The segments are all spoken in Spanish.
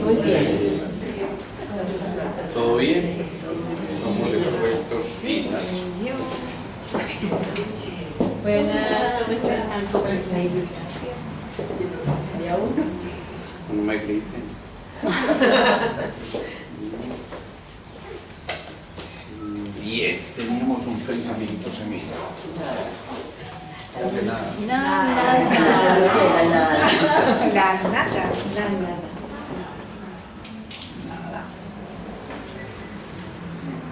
Muy bien. ¿Todo bien? ¿Cómo les fue estos días? Buenas, ¿cómo están? ¿Cómo están? Sería uno. No me griten. Bien, teníamos un pensamiento semilla. De nada. Nada.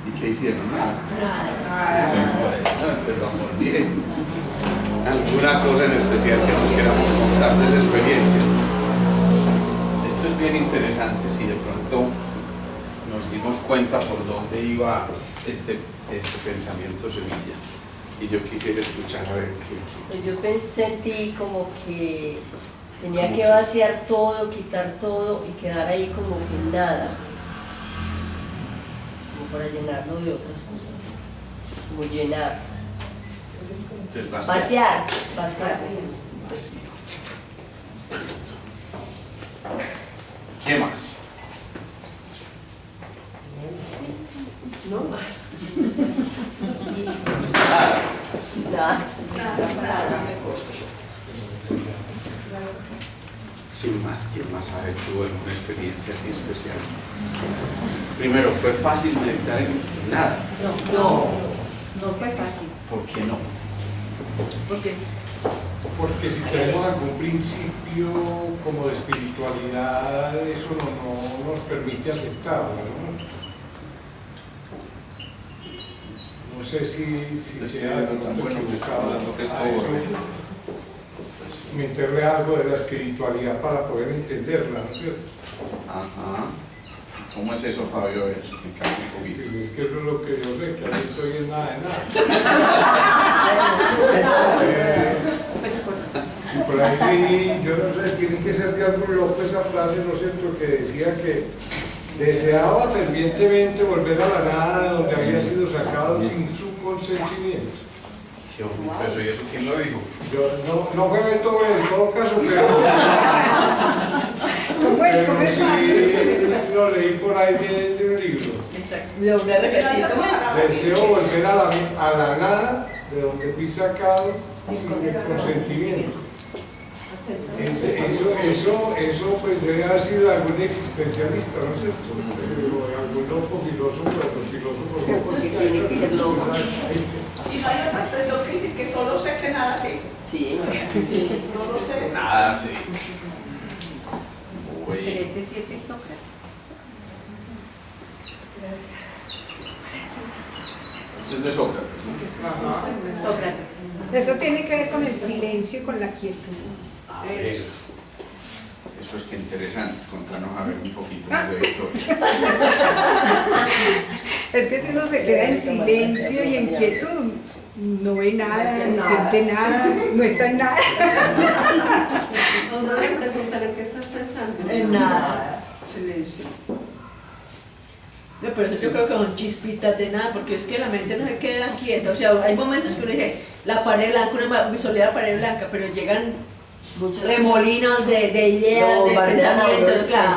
¿Y qué hicieron? Nada. Pues vamos bien. ¿Alguna cosa en especial que nos queramos contar de esa experiencia? Esto es bien interesante si de pronto nos dimos cuenta por dónde iba este pensamiento semilla. Y yo quisiera escuchar a ver qué. Pues yo sentí como que tenía que vaciar todo, quitar todo y quedar ahí como que nada. Como para llenarlo de otras cosas. Como llenar. Entonces, Vaciar. Vacío. Listo. ¿Qué más? No. Nada. Nada. Sin más, ¿quién más sabe tuvo alguna experiencia así especial? Primero, ¿fue fácil meditar en nada? No fue fácil. ¿Por qué no? Porque si tenemos algún principio como de espiritualidad, eso no nos permite aceptarlo, ¿no? No sé si sea tan bueno que está hablando que es todo bueno. meterle algo de la espiritualidad para poder entenderla, ¿no es cierto? Ajá. ¿Cómo es eso, Fabio? A ver, explícame un poquito. Pues es que eso es lo que yo sé, que ahí estoy en nada de nada. Y por ahí, yo no sé, tiene que ser de algún loco esa frase, ¿no es cierto?, que decía que deseaba fervientemente volver a la nada donde había sido sacado sin su consentimiento. Qué bonito eso. ¿Y eso quién lo dijo? Yo, no fue Beethoven en todo caso, pero sí lo leí por ahí de un libro. Exacto. Lo voy a repetir, ¿cómo es? Deseo volver a la nada de donde fui sacado sin consentimiento. Eso pues debe haber sido algún existencialista, ¿no es cierto? Algún loco filósofo, los filósofos Sí, porque tiene que ser loco. Y no hay otra expresión que dice que solo sé que nada sé. Sí. Solo sé. Nada, sí. Pero Uy. ese 7 es Sócrates. Eso es de Sócrates, ¿no? Sócrates. Eso tiene que ver con el silencio y con la quietud. A ver. Eso es que interesante. Contanos a ver un poquito más de historia. Es que si uno se queda en silencio y en quietud, no ve nada, no siente nada, no está en nada. Uno le preguntan en qué estás pensando. En nada. Silencio. No, pero eso yo creo que son chispitas de nada, porque es que la mente no se queda quieta. O sea, hay momentos que uno dice, la pared blanca, uno visualiza la pared blanca, pero llegan Muchos remolinos de ideas, de pensamientos, claro.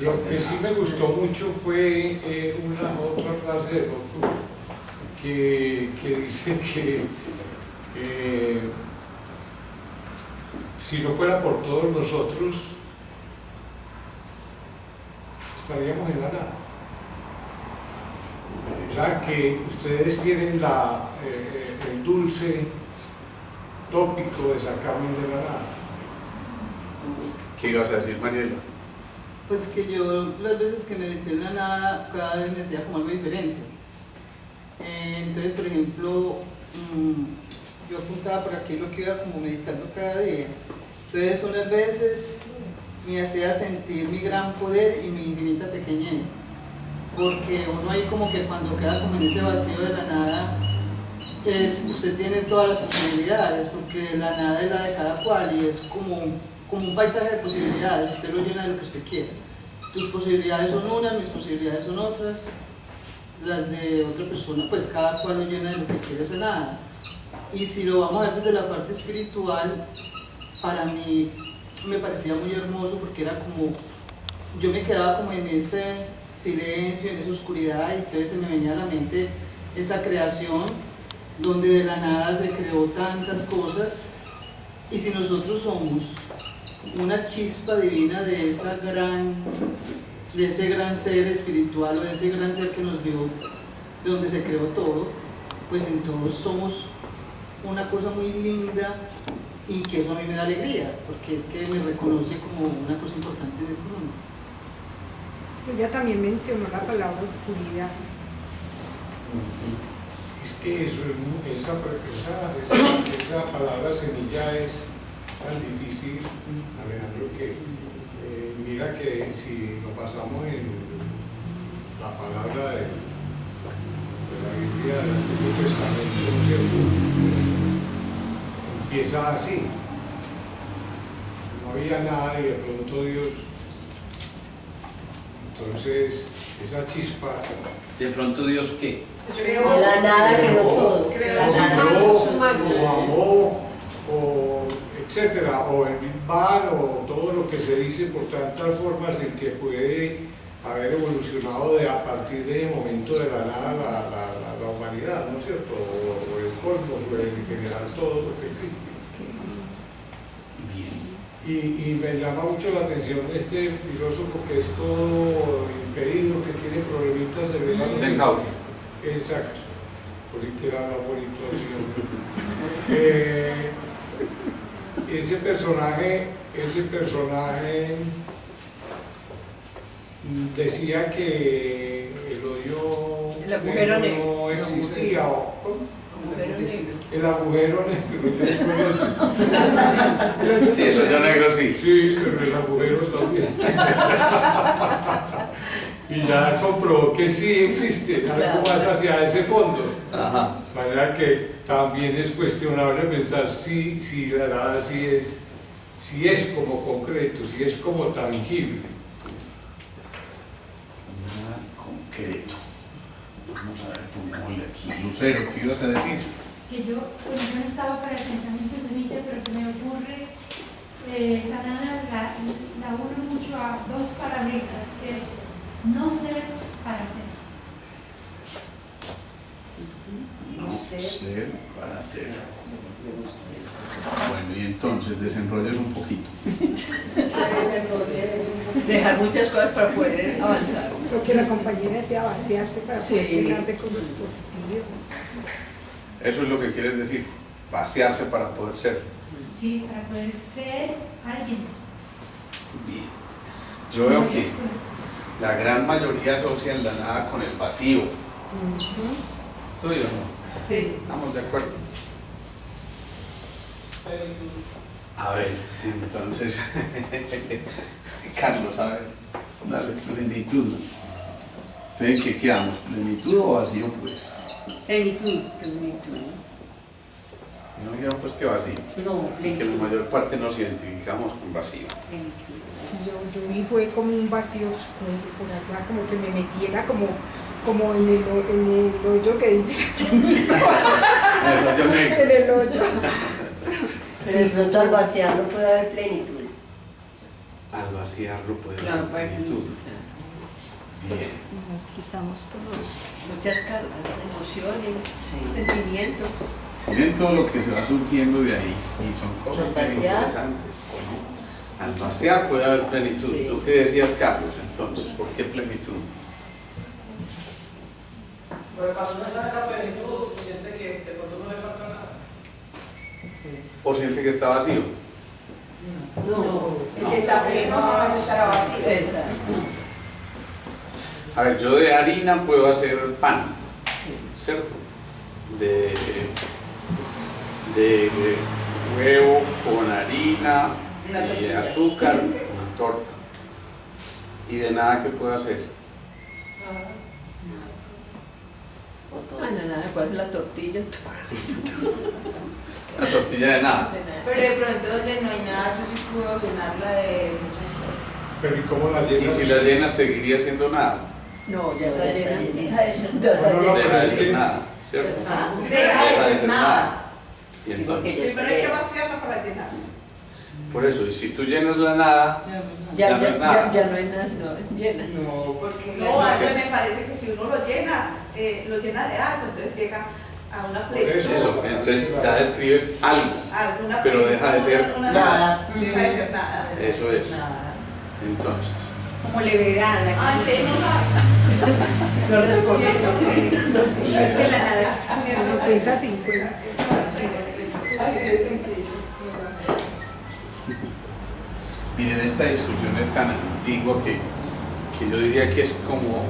Lo que sí me gustó mucho fue otra frase de Goku que dice que si no fuera por todos nosotros, estaríamos en la nada. O sea que ustedes tienen el dulce tópico de sacarme de la nada. ¿Qué ibas a decir, Mariela? Pues que yo las veces que medité en la nada, cada vez me decía como algo diferente. Entonces, por ejemplo, yo apuntaba por aquí lo que iba como meditando cada día. Entonces, unas veces me hacía sentir mi gran poder y mi infinita pequeñez. Porque uno ahí como que cuando queda como en ese vacío de la nada, usted tiene todas las posibilidades, porque la nada es la de cada cual y es como un paisaje de posibilidades, usted lo llena de lo que usted quiere. Tus posibilidades son unas, mis posibilidades son otras, las de otra persona, pues cada cual lo llena de lo que quiere esa nada. Y si lo vamos a ver desde la parte espiritual, para mí me parecía muy hermoso porque era como yo me quedaba como en ese silencio, en esa oscuridad, y entonces se me venía a la mente esa creación donde de la nada se creó tantas cosas. Y si nosotros somos una chispa divina de ese gran ser espiritual o de ese gran ser que nos dio, de donde se creó todo, pues entonces somos una cosa muy linda, y que eso a mí me da alegría, porque es que me reconoce como una cosa importante en este mundo. Ella también mencionó la palabra oscuridad. Es que esa palabra semilla es tan difícil, Alejandro, que mira que si lo pasamos en la palabra de la Biblia del Antiguo Testamento, ¿cierto? Empieza así. No había nada y de pronto Dios. Entonces, esa chispa. De pronto Dios, ¿qué? De la nada creó todo. O amó, o etcétera, o el Big Bang, o todo lo que se dice por tantas formas en que puede haber evolucionado a partir de ese momento de la nada la humanidad, ¿no es cierto? O el cosmos, o en general todo lo que existe. Y me llama mucho la atención este filósofo que es todo impedido, que tiene problemitas de verdad. Stephen Hawking. Exacto, por si que era bonito así. Ese personaje decía que el hoyo El agujero negro no existía. Agujero negro. El agujero negro. Sí, el hoyo negro sí. Sí, pero el agujero también. Y ya comprobó que sí existe algo más hacia ese fondo. Ajá. De manera que también es cuestionable pensar si la nada sí es como concreto, si es como tangible. Nada concreto. Vamos a ver, pongámosle aquí. Lucero, ¿qué ibas a decir? Que yo, pues no estaba para el pensamiento semilla, pero se me ocurre, Sanada la uno mucho a dos palabritas, que es no ser para ser. No ser para ser. Bueno, y entonces desenrolles un poquito. Dejar muchas cosas para poder avanzar. Lo que la compañera decía, vaciarse para poder Sí. llenar de cosas positivas. Eso es lo que quieres decir. Vaciarse para poder ser. Sí, para poder ser alguien. Bien. Yo veo que la gran mayoría asocia la nada con el vacío. ¿Estoy o no? Sí. ¿Estamos de acuerdo? A ver, entonces, Carlos, a ver, dale, plenitud. ¿Entonces qué quedamos? ¿Plenitud o vacío, pues? Plenitud. No dijeron pues que vacío. No, Y que la mayor parte nos identificamos con vacío. Yo vi fue como un vacío oscuro por allá, como que me metiera como en el hoyo que dice El hoyo negro. en el hoyo. Pero de pronto al vaciarlo puede haber plenitud. Al vaciarlo puede haber Claro, plenitud. Bien. Nos quitamos todos. Muchas cargas, emociones, sentimientos. Miren todo lo que se va surgiendo de ahí. Y son cosas Al muy vaciar. interesantes. Al vaciar puede haber plenitud. Sí. ¿Tú qué decías, Carlos? Entonces, ¿por qué plenitud? Porque cuando uno está en esa plenitud, siente que de pronto no le falta nada. ¿O siente que está vacío? No. El que está pleno jamás estará vacío. Exacto. A ver, yo de harina puedo hacer pan, ¿cierto? De huevo con harina Una y tortilla. azúcar, una torta. ¿Y de nada qué puedo hacer? O todo. Ah, no, nada, puedes hacer la tortilla. Una tortilla de nada. Pero de pronto donde no hay nada, yo sí puedo llenarla de muchas cosas. Pero ¿y cómo la Y llenas? si la llena seguiría siendo nada. No, ya No, está ya está llena. llena. Deja de ser, ya está No, no, llena. Deja de pero es ser que- nada, ¿cierto? Deja de ser nada. Y Sí, entonces, porque ya Primero hay que está vaciarla para llenar. Por eso, y si tú llenas la nada, Ya no es nada. no hay nada, sino llena. No, Porque Sí, no, a mí sí. me parece que si uno lo llena de algo, entonces llega a una plenitud. Eso, entonces ya describes algo, Alguna pero deja de ser plenitud, nada. Deja de ser nada. Eso es. Nada. Entonces, Como levedad. Antes no sabe. No responde. Es que la nada. 50-50. Así de sencillo. miren, esta discusión es tan antigua que yo diría que es como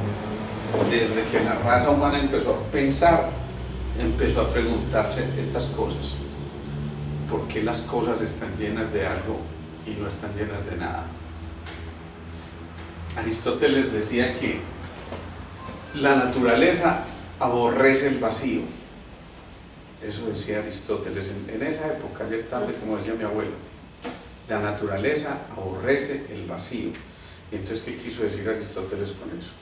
desde que la raza humana empezó a pensar, empezó a preguntarse estas cosas. ¿Por qué las cosas están llenas de algo y no están llenas de nada? Aristóteles decía que la naturaleza aborrece el vacío. Eso decía Aristóteles en esa época, ayer tarde, como decía mi abuelo. La naturaleza aborrece el vacío. Y entonces, ¿qué quiso decir Aristóteles con eso?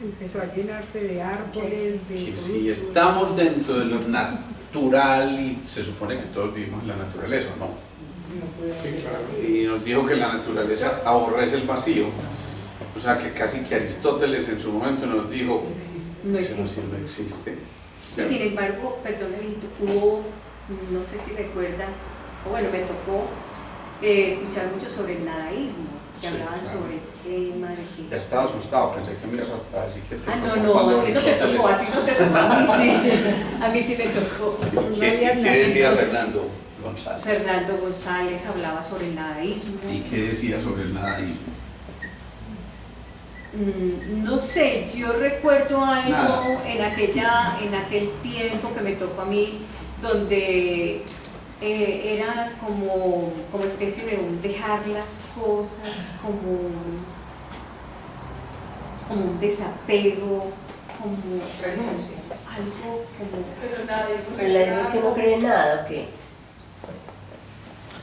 Empezó a llenarse de árboles, de... Que si estamos dentro de lo natural, y se supone que todos vivimos en la naturaleza, ¿o no? sí, claro. Y nos dijo que la naturaleza aborrece el vacío. O sea que casi que Aristóteles en su momento nos dijo, No eso existe. no existe. Y sin embargo, perdóname, hubo, no sé si recuerdas, o bueno, me tocó escuchar mucho sobre el nadaísmo, que Sí, hablaban claro. sobre este tema de que... Ya estaba asustado, pensé que me ibas a decir que te Ah, tocó no, cuando a ti no te Aristóteles- tocó, a ti no te tocó, a mí sí, a mí sí me tocó. ¿Qué decía Fernando González? Fernando González hablaba sobre el nadaísmo. ¿Y qué decía sobre el nadaísmo? No sé, yo recuerdo algo Nada. en aquel tiempo que me tocó a mí, donde era como especie de un dejar las cosas, como un desapego, como Renuncia. algo como... Pero nadie. Pero la idea es que no cree en nada, ¿o qué?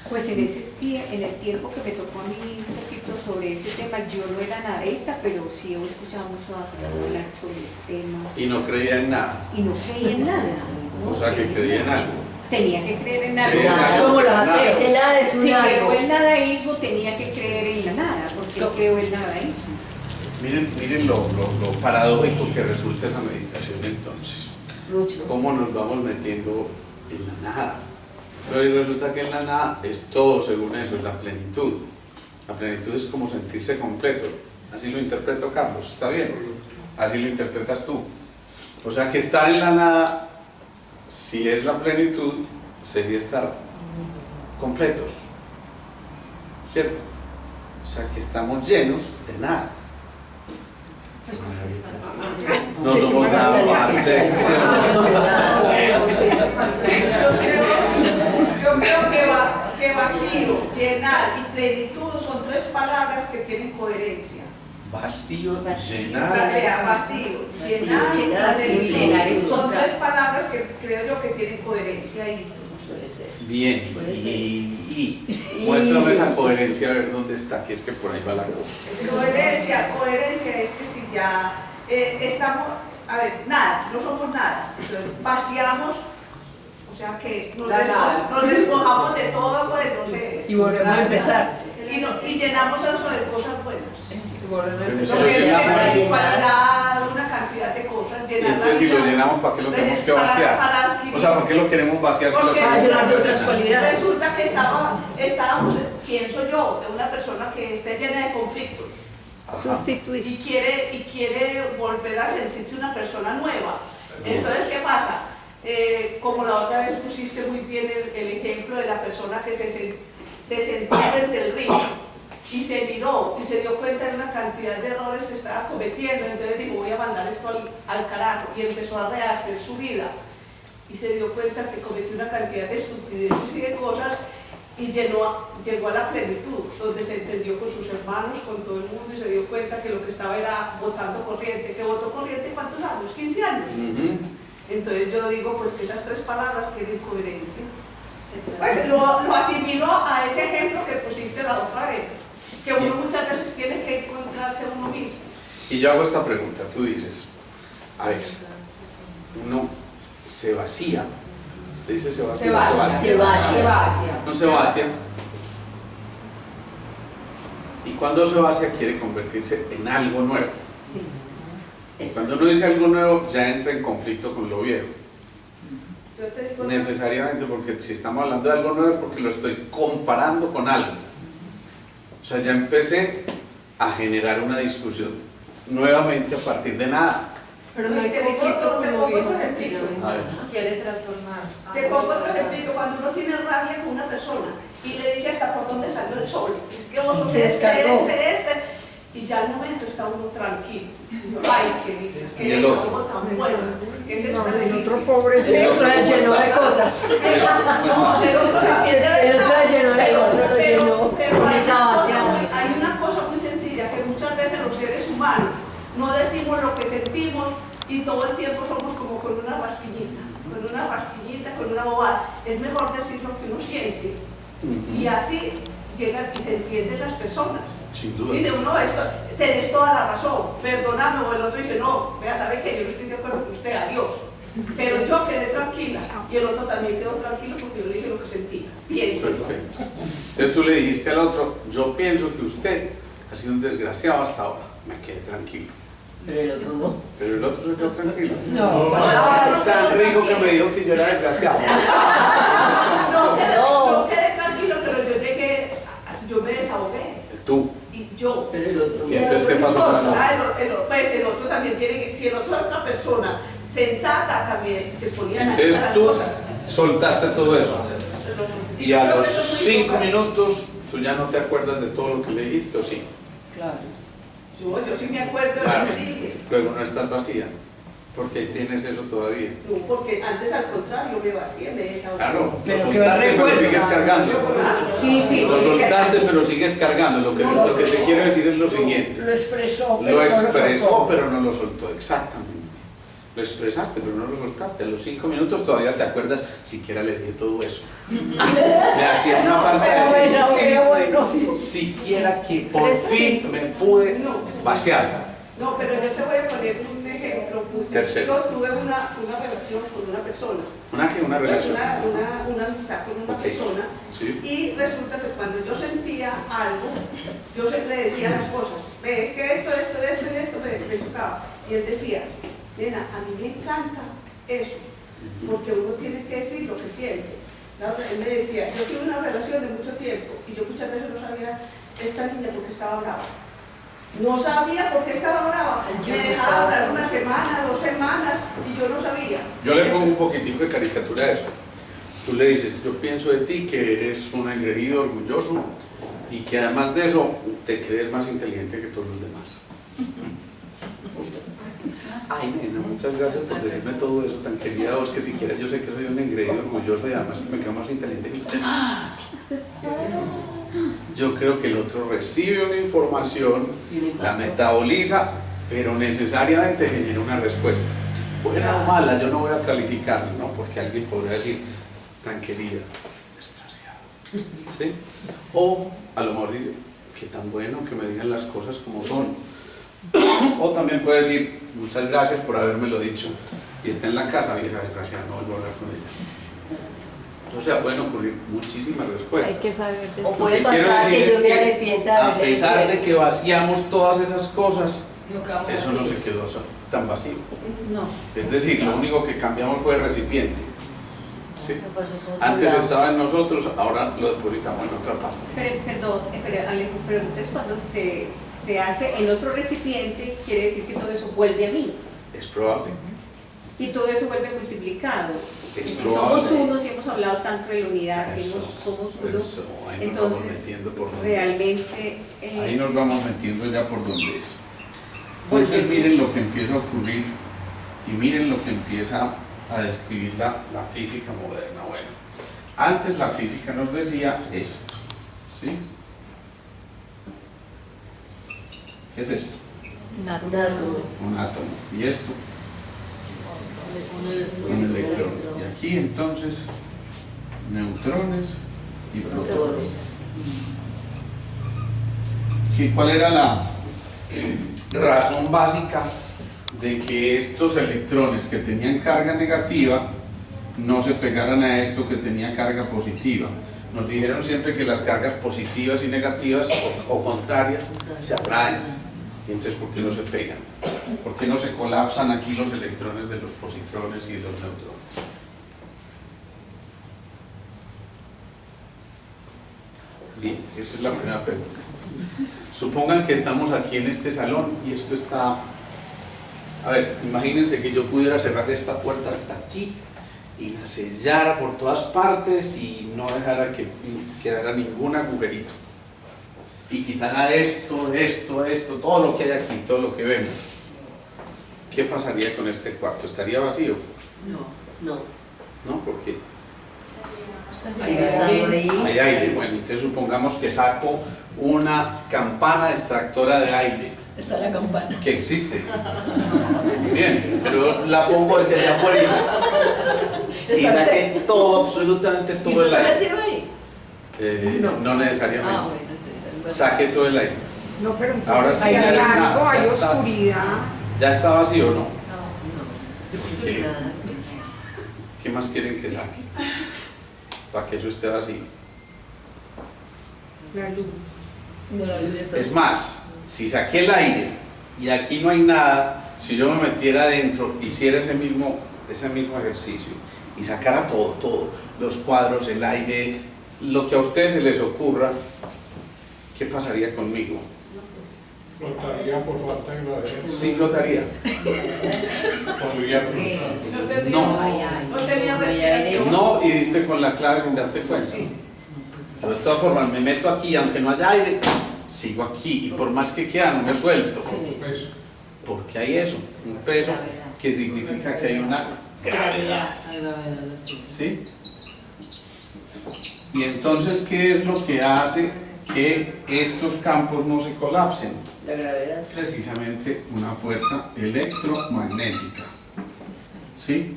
Pues en el tiempo que me tocó a mí un poquito sobre ese tema, yo no era nadaísta, pero sí he escuchado mucho a Fernando hablar sobre ese tema. Y no creía en nada. Y no creía en nada. ¿no? O sea que creía en algo. Tenía que creer en algo. Creer en Es algo. como los Nada. ateos. Ese nada es un Si algo. creó el nadaísmo, tenía que creer en la nada, porque yo creo el nadaísmo. Miren lo paradójico que resulta esa meditación entonces. Cómo nos vamos metiendo en la nada. Pero ahí resulta que en la nada es todo según eso, es la plenitud. La plenitud es como sentirse completo. Así lo interpreto Carlos, ¿está bien? Así lo interpretas tú. O sea que estar en la nada, si es la plenitud, sería estar completos. ¿Cierto? O sea que estamos llenos de nada. No somos nada más. Yo creo que vacío, llenar y plenitud son tres palabras que tienen coherencia. Vacío, Vea, llenar. vacío, llenar llenar, y sí, llenar es plenitud. Son contrario. tres palabras que creo yo que tienen coherencia y Bien, Puede ser. y muéstrame esa coherencia, a ver dónde está, que es que por ahí va la cosa. coherencia es que si ya estamos, a ver, nada, no somos nada, entonces vaciamos, o sea que nos despojamos de todo, pues no sé. Y volvemos a empezar. Y llenamos eso de cosas buenas. Y volvemos a Pero empezar. si Lo lo que es llenamos, espiritualidad, una cantidad de cosas, y llenar entonces si la lo vida. llenamos, ¿para qué lo tenemos que vaciar? Para adquirir. O sea, ¿por qué lo queremos vaciar si lo Porque tenemos llenar de otras llenar? cualidades. Resulta que estábamos, pienso yo, de una persona que esté llena de conflictos Ajá. Sustituir. y quiere volver a sentirse una persona nueva. Entonces, ¿qué pasa? Como la otra vez pusiste muy bien el ejemplo de la persona que se sentó frente al río y se miró y se dio cuenta de una cantidad de errores que estaba cometiendo, entonces dijo, voy a mandar esto al carajo, y empezó a rehacer su vida y se dio cuenta que cometió una cantidad de estupideces y de cosas y llegó a la plenitud, donde se entendió con sus hermanos, con todo el mundo, y se dio cuenta que lo que estaba era botando corriente. ¿Que botó corriente cuántos años? 15 años. Ujú. Entonces yo digo pues que esas tres palabras tienen coherencia. Pues lo asimilo a ese ejemplo que pusiste la otra vez, que uno muchas veces tiene que encontrarse uno mismo. Y yo hago esta pregunta, tú dices, a ver, uno se vacía ¿Se dice se vacía? Se vacía. No se vacía. Y cuando se vacía quiere convertirse en algo nuevo. Sí. Y cuando uno dice algo nuevo ya entra en conflicto con lo viejo. Yo te digo, Necesariamente, porque si estamos hablando de algo nuevo es porque lo estoy comparando con algo. O sea, ya empecé a generar una discusión nuevamente a partir de nada. Pero no hay te pongo conflicto otro con lo viejo. ejemplito. A ver. Quiere transformar. Te pongo otro ejemplito, cuando uno tiene rabia con una persona y le dice hasta por dónde salió el sol, es que vos sos Se descargó. y ya al momento está uno tranquilo. Ay, qué dicha, Y qué el otro. algo tan bueno, que es esta El delicia. otro pobre El otro era lleno de cosas. No, el otro también debe El otro estar. lleno de Pero- otro lo pero- llenó. pero hay Esa una cosa vaciada. muy- hay una cosa muy sencilla, que muchas veces los seres humanos no decimos lo que sentimos y todo el tiempo somos como con una pasquillita, con una bobada. Es mejor decir lo que uno siente y así llegan y se entienden las personas. Sin duda. Dice uno, tenés toda la razón, perdóname, o el otro dice, no, vea, sabe que yo no estoy de acuerdo con usted, adiós. Pero yo quedé tranquila y el otro también quedó tranquilo porque yo le dije lo que sentía. Pienso. Perfecto. Entonces tú le dijiste al otro, yo pienso que usted ha sido un desgraciado hasta ahora. Me quedé tranquilo. Pero el otro no. Pero el otro se quedó tranquilo. No. Ay, tan rico que me dijo que yo era desgraciado. Yo quedé tranquilo, pero yo llegué, yo me desahogué. Tú. Y yo. Pero el otro ¿Y entonces qué pasó con el otro? Pues el otro también tiene que, si el otro era una persona sensata también, se ponía a Entonces las tú cosas. soltaste todo eso. Y a Yo los creo que eso es muy 5 importante. minutos tú ya no te acuerdas de todo lo que le dijiste, ¿o sí? Claro. Yo sí me acuerdo de Claro. lo que dije. Luego no estás vacía, porque ahí tienes eso todavía. No, porque antes al contrario me vacié, me desahogué. Claro, lo Pero que soltaste pero recuerdo. sigues cargando. Sí, sí. Lo sí, soltaste pero sigues cargando. Lo que te quiero decir es lo siguiente. Lo expresó, pero Lo no expresó soltó. pero no lo soltó, exactamente. Lo expresaste pero no lo soltaste. A los 5 minutos todavía te acuerdas, siquiera le dije todo eso. Me hacía una falta Pero de qué bueno. siquiera que por fin me pude vaciar. No, pero yo te voy a poner un ejemplo. Tercero. Yo tuve una relación con una persona. ¿Una qué? ¿Una Pues relación? una amistad con una Ok. persona. Sí. Y resulta que cuando yo sentía algo, yo le decía las cosas. Ve, es que esto me chocaba. Y él decía, nena, a mí me encanta eso, porque uno tiene que decir lo que siente. ¿Sabes? Él me decía, yo tuve una relación de mucho tiempo y yo muchas veces no sabía esta niña por qué estaba brava. No sabía por qué estaba brava. Me dejaba hablar una semana, 2 semanas y yo no sabía. Yo le pongo un poquitico de caricatura a eso. Tú le dices, yo pienso de ti que eres un engreído, orgulloso y que además de eso te crees más inteligente que todos los demás. Ay, nena, muchas gracias por decirme todo eso tan querida vos, que siquiera yo sé que soy un engreído, orgulloso y además que me creo más inteligente que usted. Yo creo que el otro recibe una información, la metaboliza, pero necesariamente genera una respuesta. Buena o mala, yo no voy a calificarla, ¿no? Porque alguien podría decir, tan querida, desgraciado. ¿Sí? O a lo mejor dice, qué tan bueno que me digan las cosas como son. O también puede decir, muchas gracias por habérmelo dicho. Y está en la casa, vieja desgraciada, no vuelvo a hablar con ella. O sea, pueden ocurrir muchísimas respuestas. Hay que saber O decir. puede Lo que quiero pasar decir que yo es me que, arrepienta de a haber pesar hecho de eso. que vaciamos todas esas cosas, No quedamos eso no así. se quedó tan vacío. No. Es decir, lo único que cambiamos fue el recipiente. ¿Sí? ¿Qué pasó con otro Antes lado? estaba en nosotros, ahora lo depositamos en otra parte. Perdón, Alejo, pero entonces cuando se hace en otro recipiente, quiere decir que todo eso vuelve a mí Es probable. y todo eso vuelve multiplicado. Es Si probable. somos uno, si hemos hablado tanto de la unidad, si Eso, somos uno, eso, ahí nos vamos entonces metiendo por donde realmente Ahí nos vamos metiendo ya por donde es. Entonces Volvemos. miren lo que empieza a ocurrir y miren lo que empieza a describir la física moderna. Bueno, antes la física nos decía esto, ¿sí? ¿Qué es esto? Un átomo. ¿Y esto? Un electrón. Y aquí entonces neutrones y protones. ¿Cuál era la razón básica de que estos electrones que tenían carga negativa no se pegaran a esto que tenía carga positiva. Nos dijeron siempre que las cargas positivas y negativas o contrarias se atraen. Y entonces, ¿por qué no se pegan? ¿Por qué no se colapsan aquí los electrones de los positrones y de los neutrones? Bien, esa es la primera pregunta. Supongan que estamos aquí en este salón y esto está... A ver, imagínense que yo pudiera cerrar esta puerta hasta aquí y la sellara por todas partes y no dejara que quedara ningún agujerito. Y quitara esto, todo lo que hay aquí, todo lo que vemos. ¿Qué pasaría con este cuarto? ¿Estaría vacío? No. ¿No? ¿Por qué? Hay Hay aire. Bueno, entonces supongamos que saco una campana extractora de aire. Está la campana. Que existe. Bien, pero la pongo desde afuera y saqué todo, absolutamente todo el ¿Y usted la aire. lleva ahí? No necesariamente. Bueno, entonces, Saqué todo el aire. No, pero Ahora entonces sí hay ya no es algo, nada, hay ya está. oscuridad. ¿Ya está vacío o no? No. Yo pienso que nada. ¿Qué más quieren que saque? Para que eso esté vacío. La luz. No, la luz ya está. Es más, si saqué el aire y aquí no hay nada, si yo me metiera adentro, hiciera ese mismo ejercicio y sacara todo, los cuadros, el aire, lo que a ustedes se les ocurra, ¿qué pasaría conmigo? Flotaría por falta de gravedad. Sí flotaría. Podría flotar. No. No tenía respiración. No, y diste con la clave sin darte cuenta. Yo de todas formas me meto aquí, aunque no haya aire, sigo aquí y por más que quiera no me suelto. Pues, Porque hay eso, un peso que significa que hay una gravedad. ¿Sí? Y entonces, ¿qué es lo que hace que estos campos no se colapsen? La gravedad. Precisamente una fuerza electromagnética. ¿Sí?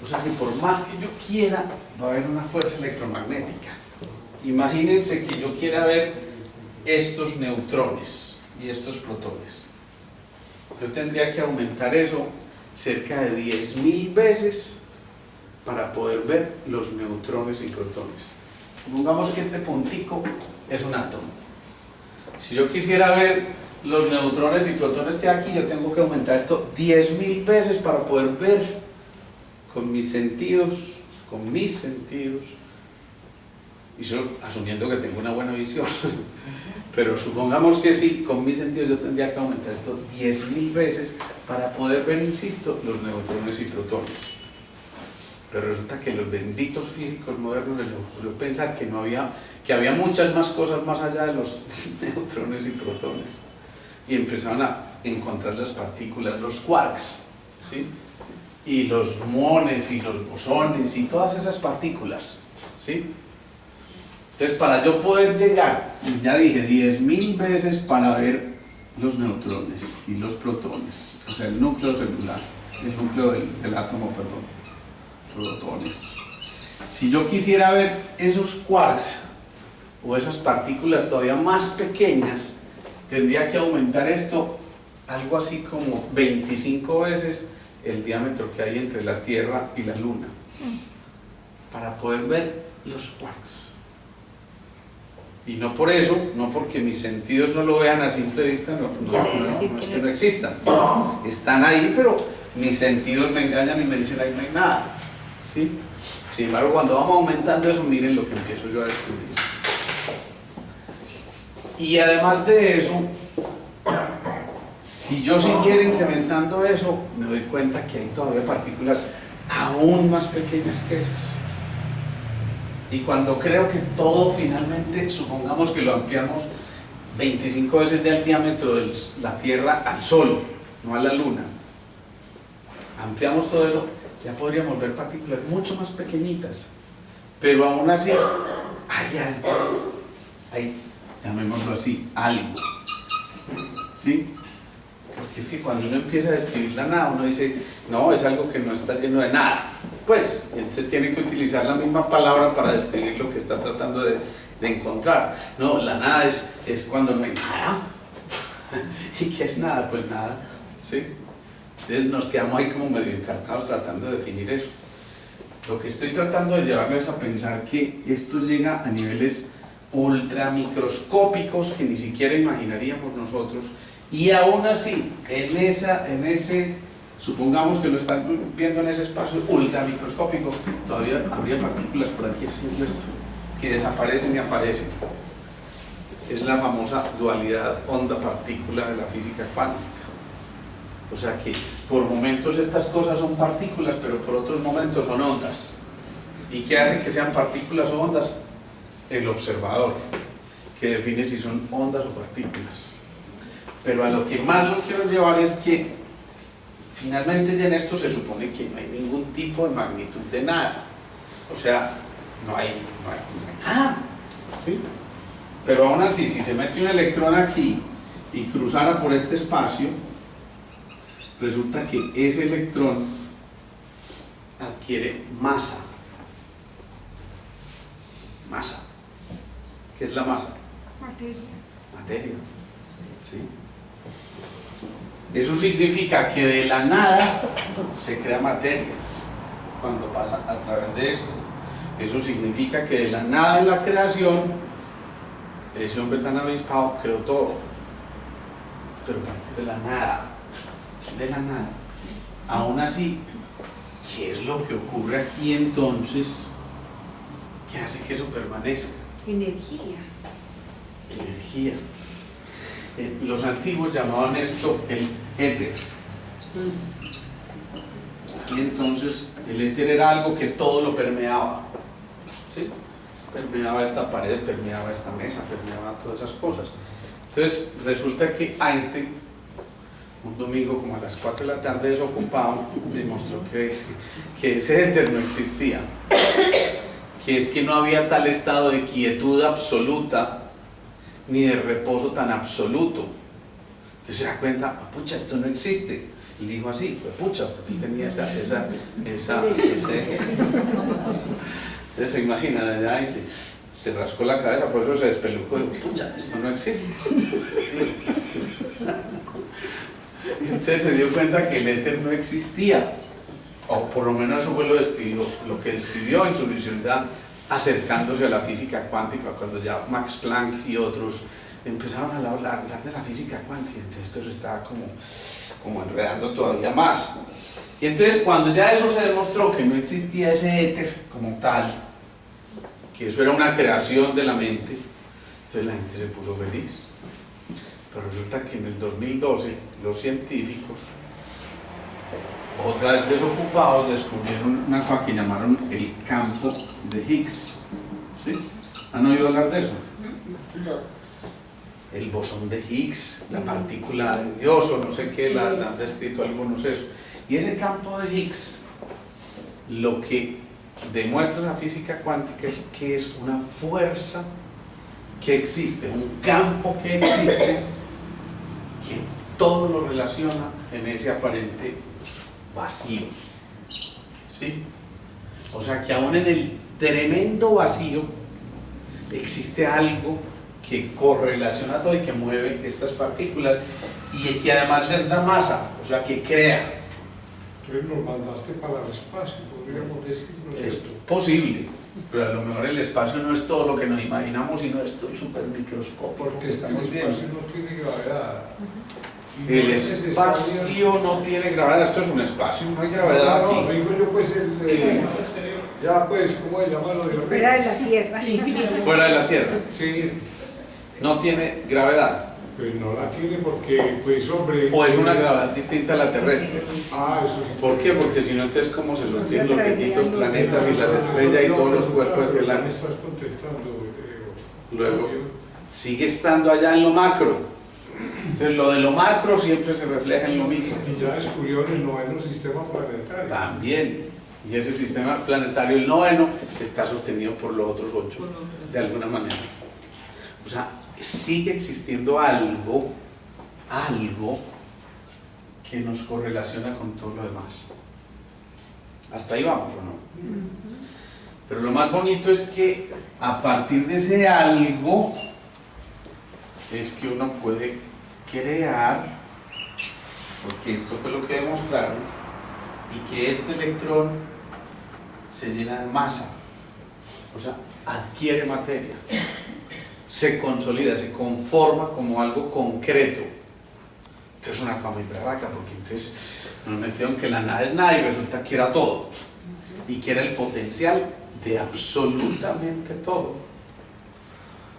O sea que por más que yo quiera, va a haber una fuerza electromagnética. Imagínense que yo quiera ver estos neutrones y estos protones. Yo tendría que aumentar eso cerca de 10.000 veces para poder ver los neutrones y protones. Supongamos que este puntico es un átomo. Si yo quisiera ver los neutrones y protones que hay aquí, yo tengo que aumentar esto 10.000 veces para poder ver con mis sentidos, y solo asumiendo que tengo una buena visión, pero supongamos que sí, con mis sentidos yo tendría que aumentar esto 10.000 veces para poder ver, insisto, los neutrones y protones. Pero resulta que los benditos físicos modernos les ocurrió pensar que había muchas más cosas más allá de los neutrones y protones, y empezaron a encontrar las partículas, los quarks, ¿sí? Y los muones y los bosones y todas esas partículas, ¿sí? Entonces, para yo poder llegar, ya dije, 10.000 veces para ver los neutrones y los protones, o sea, el núcleo celular, el núcleo del átomo, perdón, protones. Si yo quisiera ver esos quarks o esas partículas todavía más pequeñas, tendría que aumentar esto algo así como 25 veces el diámetro que hay entre la Tierra y la Luna para poder ver los quarks. Y no por eso, no porque mis sentidos no lo vean a simple vista, no es que no existan, están ahí, pero mis sentidos me engañan y me dicen ahí no hay nada, ¿sí? Sin embargo, cuando vamos aumentando eso, miren lo que empiezo yo a descubrir. Y además de eso, si yo siguiera incrementando eso, me doy cuenta que hay todavía partículas aún más pequeñas que esas. Y cuando creo que todo finalmente, supongamos que lo ampliamos 25 veces ya el diámetro de la Tierra al Sol, no a la Luna, ampliamos todo eso, ya podríamos ver partículas mucho más pequeñitas, pero aún así hay algo, hay, llamémoslo así, algo, ¿sí? Porque es que cuando uno empieza a describir la nada, uno dice, no, es algo que no está lleno de nada. Pues, y entonces tiene que utilizar la misma palabra para describir lo que está tratando de encontrar. No, la nada es cuando no hay nada. ¿Y qué es nada? Pues nada, ¿sí? Entonces nos quedamos ahí como medio encartados tratando de definir eso. Lo que estoy tratando de llevarles a pensar que esto llega a niveles ultramicroscópicos que ni siquiera imaginaríamos nosotros, y aún así, en ese, supongamos que lo están viendo en ese espacio ultramicroscópico, todavía habría partículas por aquí haciendo esto, que desaparecen y aparecen. Es la famosa dualidad onda-partícula de la física cuántica. O sea que por momentos estas cosas son partículas, pero por otros momentos son ondas. ¿Y qué hace que sean partículas o ondas? El observador, que define si son ondas o partículas. Pero a lo que más los quiero llevar es que finalmente ya en esto se supone que no hay ningún tipo de magnitud de nada. O sea, no hay nada. ¿Sí? Pero aún así, si se mete un electrón aquí y cruzara por este espacio, resulta que ese electrón adquiere masa. Masa. ¿Qué es la masa? Materia. Materia. ¿Sí? Eso significa que de la nada se crea materia cuando pasa a través de esto. Eso significa que de la nada en la creación, ese hombre tan avispado creó todo, pero a partir de la nada. De la nada. Aún así, ¿qué es lo que ocurre aquí entonces que hace que eso permanezca? Energía. Energía. Los antiguos llamaban esto el éter. Y entonces el éter era algo que todo lo permeaba. ¿Sí? Permeaba esta pared, permeaba esta mesa, permeaba todas esas cosas. Entonces resulta que Einstein, un domingo como a las 4 de la tarde desocupado, demostró que ese éter no existía, que es que no había tal estado de quietud absoluta ni de reposo tan absoluto. Entonces se da cuenta, pucha, esto no existe. Y dijo así, pucha, porque él tenía ese. Entonces se imagina, de Einstein se rascó la cabeza, por eso se despelucó y dijo, pucha, esto no existe. Entonces se dio cuenta que el éter no existía, o por lo menos eso fue lo que describió en su visión, ya acercándose a la física cuántica, cuando ya Max Planck y otros empezaron a hablar de la física cuántica. Entonces esto se estaba como enredando todavía más. Y entonces cuando ya eso se demostró que no existía ese éter como tal, que eso era una creación de la mente, entonces la gente se puso feliz. Pero resulta que en el 2012 los científicos, otra vez desocupados, descubrieron una cosa que llamaron el campo de Higgs. ¿Sí? ¿Han oído hablar de eso? El bosón de Higgs, la partícula de Dios o no sé qué, la han descrito algunos eso. Y ese campo de Higgs, lo que demuestra la física cuántica es que es una fuerza que existe, un campo que existe, que todo lo relaciona en ese aparente vacío. ¿Sí? O sea que aún en el tremendo vacío existe algo que correlaciona todo y que mueve estas partículas y que además les da masa, o sea que crea. Entonces nos mandaste para el espacio, podríamos decirlo. Es posible, pero a lo mejor el espacio no es todo lo que nos imaginamos, sino esto es súper microscópico. Porque el espacio no tiene gravedad. El espacio no tiene gravedad, esto es un espacio, no hay gravedad aquí. No, digo yo pues ya pues, ¿cómo se llama lo de fuera de la Tierra. El infinito. Fuera de la Tierra. Sí. No tiene gravedad. Pues no la tiene porque, pues hombre... O es una gravedad distinta a la terrestre. Eso sí. ¿Por qué? Porque si no, entonces cómo se sostienen los benditos planetas y las estrellas y todos los cuerpos estelares. estás contestando, Luego, sigue estando allá en lo macro. Entonces lo de lo macro siempre se refleja en lo micro. Y ya descubrieron el noveno sistema planetario. También. Y ese sistema planetario, el noveno, está sostenido por los otros 8, de alguna manera. O sea, sigue existiendo algo que nos correlaciona con todo lo demás. ¿Hasta ahí vamos o no? Pero lo más bonito es que a partir de ese algo es que uno puede crear porque esto fue lo que demostraron, y que este electrón se llena de masa, o sea, adquiere materia, se consolida, se conforma como algo concreto. Entonces es una cosa muy berraca, porque entonces nos metieron que la nada es nada y resulta que era todo, y que era el potencial de absolutamente todo.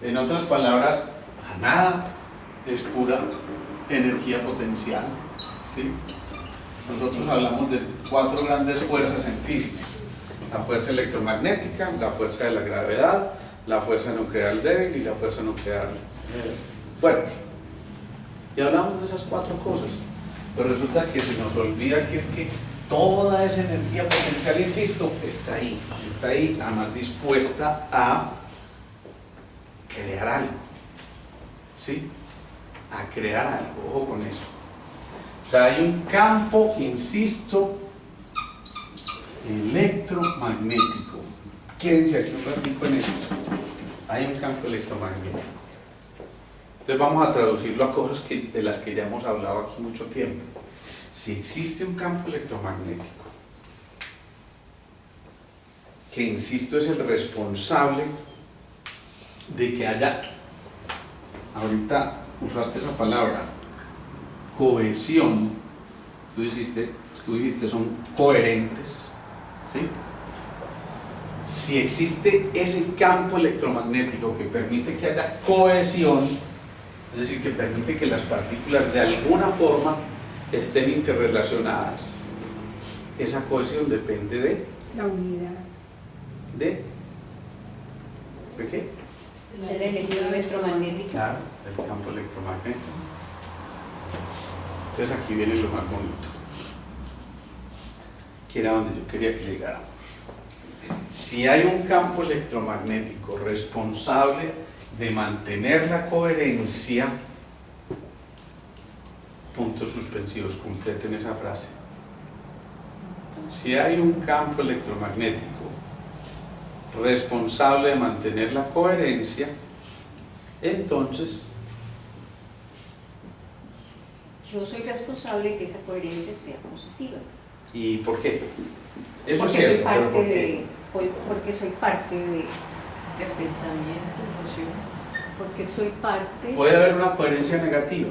En otras palabras, la nada es pura energía potencial, ¿sí? Nosotros hablamos de 4 grandes fuerzas en física: la fuerza electromagnética, la fuerza de la gravedad, la fuerza nuclear débil y la fuerza nuclear fuerte. Y hablamos de esas 4 cosas, pero resulta que se nos olvida que es que toda esa energía potencial, insisto, está ahí, además dispuesta a crear algo, ¿sí? A crear algo, ojo con eso. O sea, hay un campo, insisto, electromagnético. Quédense aquí un ratito en esto. Hay un campo electromagnético. Entonces vamos a traducirlo a cosas de las que ya hemos hablado aquí mucho tiempo. Si existe un campo electromagnético, que insisto es el responsable de que haya, ahorita usaste esa palabra, cohesión, tú dijiste son coherentes, ¿sí? Si existe ese campo electromagnético que permite que haya cohesión, es decir, que permite que las partículas de alguna forma estén interrelacionadas, esa cohesión depende de La unidad. ¿de qué? La energía electromagnética. Claro, el campo electromagnético. Entonces aquí viene lo más bonito, que era donde yo quería que llegáramos. Si hay un campo electromagnético responsable de mantener la coherencia, puntos suspensivos, completen esa frase. Si hay un campo electromagnético responsable de mantener la coherencia, entonces Yo soy responsable de que esa coherencia sea positiva. ¿y por qué? Eso Porque es cierto, soy parte pero ¿por qué? porque soy parte de, De pensamiento, emociones. porque soy parte. Puede haber una coherencia negativa.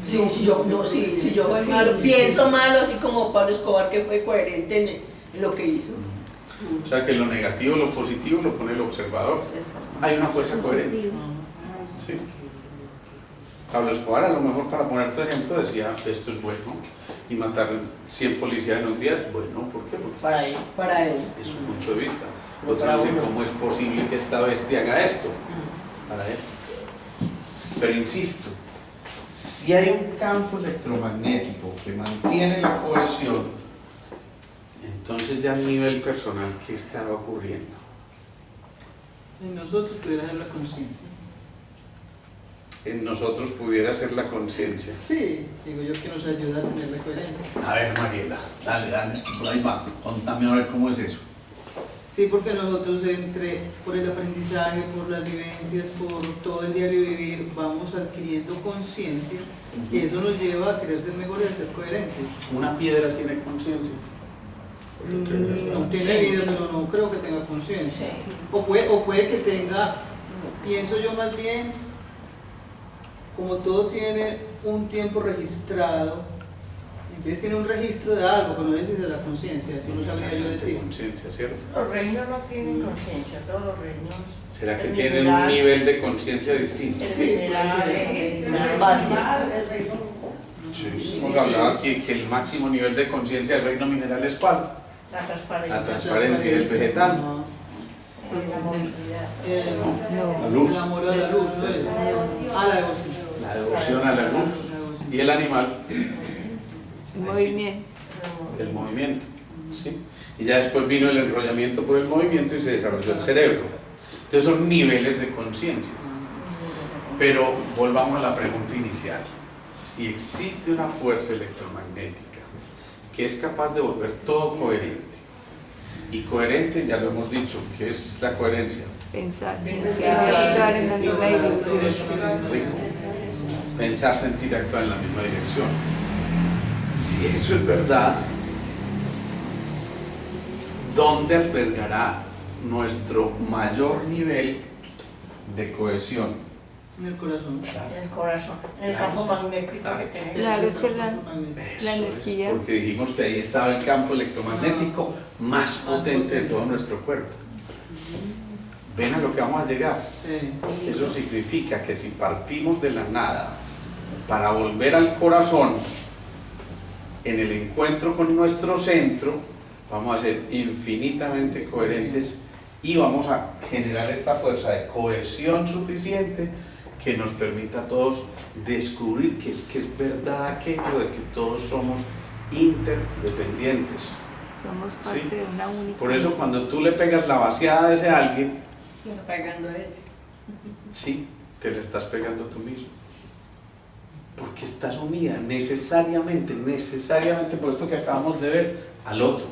Sí, si yo voy Sí, malo, sí. pienso malo, así como Pablo Escobar, que fue coherente en lo que hizo. O sea que lo negativo, lo positivo lo pone el observador. Hay una fuerza coherente. ¿Sí? Pablo Escobar, a lo mejor, para poner tu ejemplo, decía esto es bueno, y matar 100 policías en un día es bueno. ¿Por qué? Porque Para él. es su punto de vista. Otros dicen, ¿cómo es posible que esta bestia haga esto? Para él. Pero insisto, si hay un campo electromagnético que mantiene la cohesión, entonces ya a nivel personal, ¿qué está ocurriendo? En nosotros pudiera ser la conciencia. En nosotros pudiera ser la conciencia. Sí, digo yo que nos ayuda a tener la coherencia. A ver, Mariela, dale, por ahí va, contame a ver cómo es eso. Sí, porque nosotros por el aprendizaje, por las vivencias, por todo el diario vivir, vamos adquiriendo conciencia y eso nos lleva a querer ser mejores, a ser coherentes. ¿Una piedra tiene conciencia? No tiene vida, pero no creo que tenga conciencia. O puede que tenga, pienso yo más bien, como todo tiene un tiempo registrado, entonces tiene un registro de algo, pero no es de la conciencia, así lo sabía yo decir. Conciencia, ¿cierto? Los reinos no tienen conciencia, todos los reinos. ¿Será que En tienen general, un nivel de conciencia distinto? En Sí, general, más básico. Sí, hemos hablado aquí que el máximo nivel de conciencia del reino mineral es ¿cuál? La transparencia. La transparencia del vegetal. No. La movilidad. La luz. El amor a la luz, ¿no es? A la devoción. La devoción a la luz. Y el animal, Movimiento. el movimiento. ¿Sí? Y ya después vino el enrollamiento por el movimiento y se desarrolló el cerebro. Entonces son niveles de conciencia. Pero volvamos a la pregunta inicial. Si existe una fuerza electromagnética que es capaz de volver todo coherente, y coherente ya lo hemos dicho, ¿qué es la coherencia? Pensar. Pensar. Estar en la misma dirección. Eso, rico. pensar, sentir, actuar en la misma dirección. Si eso es verdad, ¿dónde albergará nuestro mayor nivel de cohesión? En el corazón. En el corazón, en el campo magnético que tenemos. Claro, es que la Eso energía. es, porque dijimos que ahí estaba el campo electromagnético más potente de todo nuestro cuerpo. ¿Ven a lo que vamos a llegar? Sí. Eso significa que si partimos de la nada para volver al corazón, en el encuentro con nuestro centro, vamos a ser infinitamente coherentes y vamos a generar esta fuerza de cohesión suficiente que nos permita a todos descubrir que es verdad aquello de que todos somos interdependientes. Somos parte ¿Sí? de una única. Por eso cuando tú le pegas la vaciada a ese alguien, Pegando ella. sí, te la estás pegando tú mismo. Porque estás unida necesariamente por esto que acabamos de ver, al otro.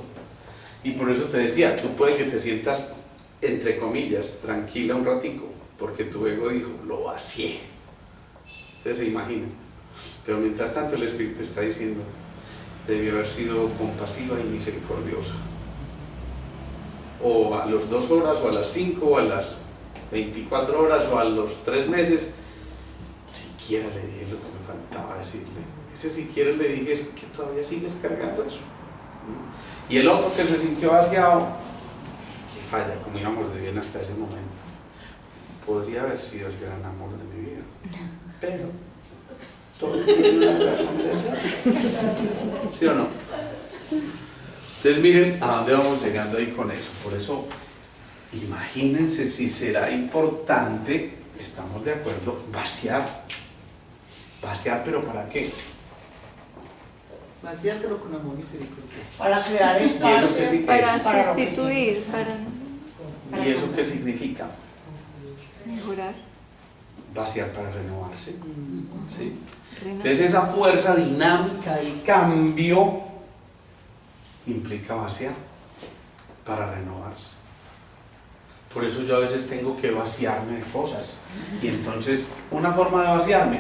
Y por eso te decía, tú puedes que te sientas, entre comillas, tranquila un ratico, porque tu ego dijo, lo vacié. Ustedes se imaginan. Pero mientras tanto el Espíritu está diciendo, debió haber sido compasiva y misericordiosa. O a las 2 horas, o a las 5, o a las 24 horas, o a los 3 meses, siquiera le dije lo que me faltaba decirle. Ese siquiera le dije es que todavía sigues cargando eso. Y el otro que se sintió vaciado, que falla, como íbamos de bien hasta ese momento, podría haber sido el gran amor de mi vida. Pero todo tiene una razón de ser. ¿Sí o no? Entonces miren a dónde vamos llegando ahí con eso. Por eso, imagínense si será importante, estamos de acuerdo, vaciar. Vaciar, pero ¿para qué? Vaciar, pero con amor y misericordia. Para crear espacio, Para para sustituir, ¿Y eso qué significa? mejorar. Vaciar para renovarse. ¿Sí? Renacer. Entonces esa fuerza dinámica del cambio implica vaciar para renovarse. Por eso yo a veces tengo que vaciarme de cosas. Y entonces, una forma de vaciarme,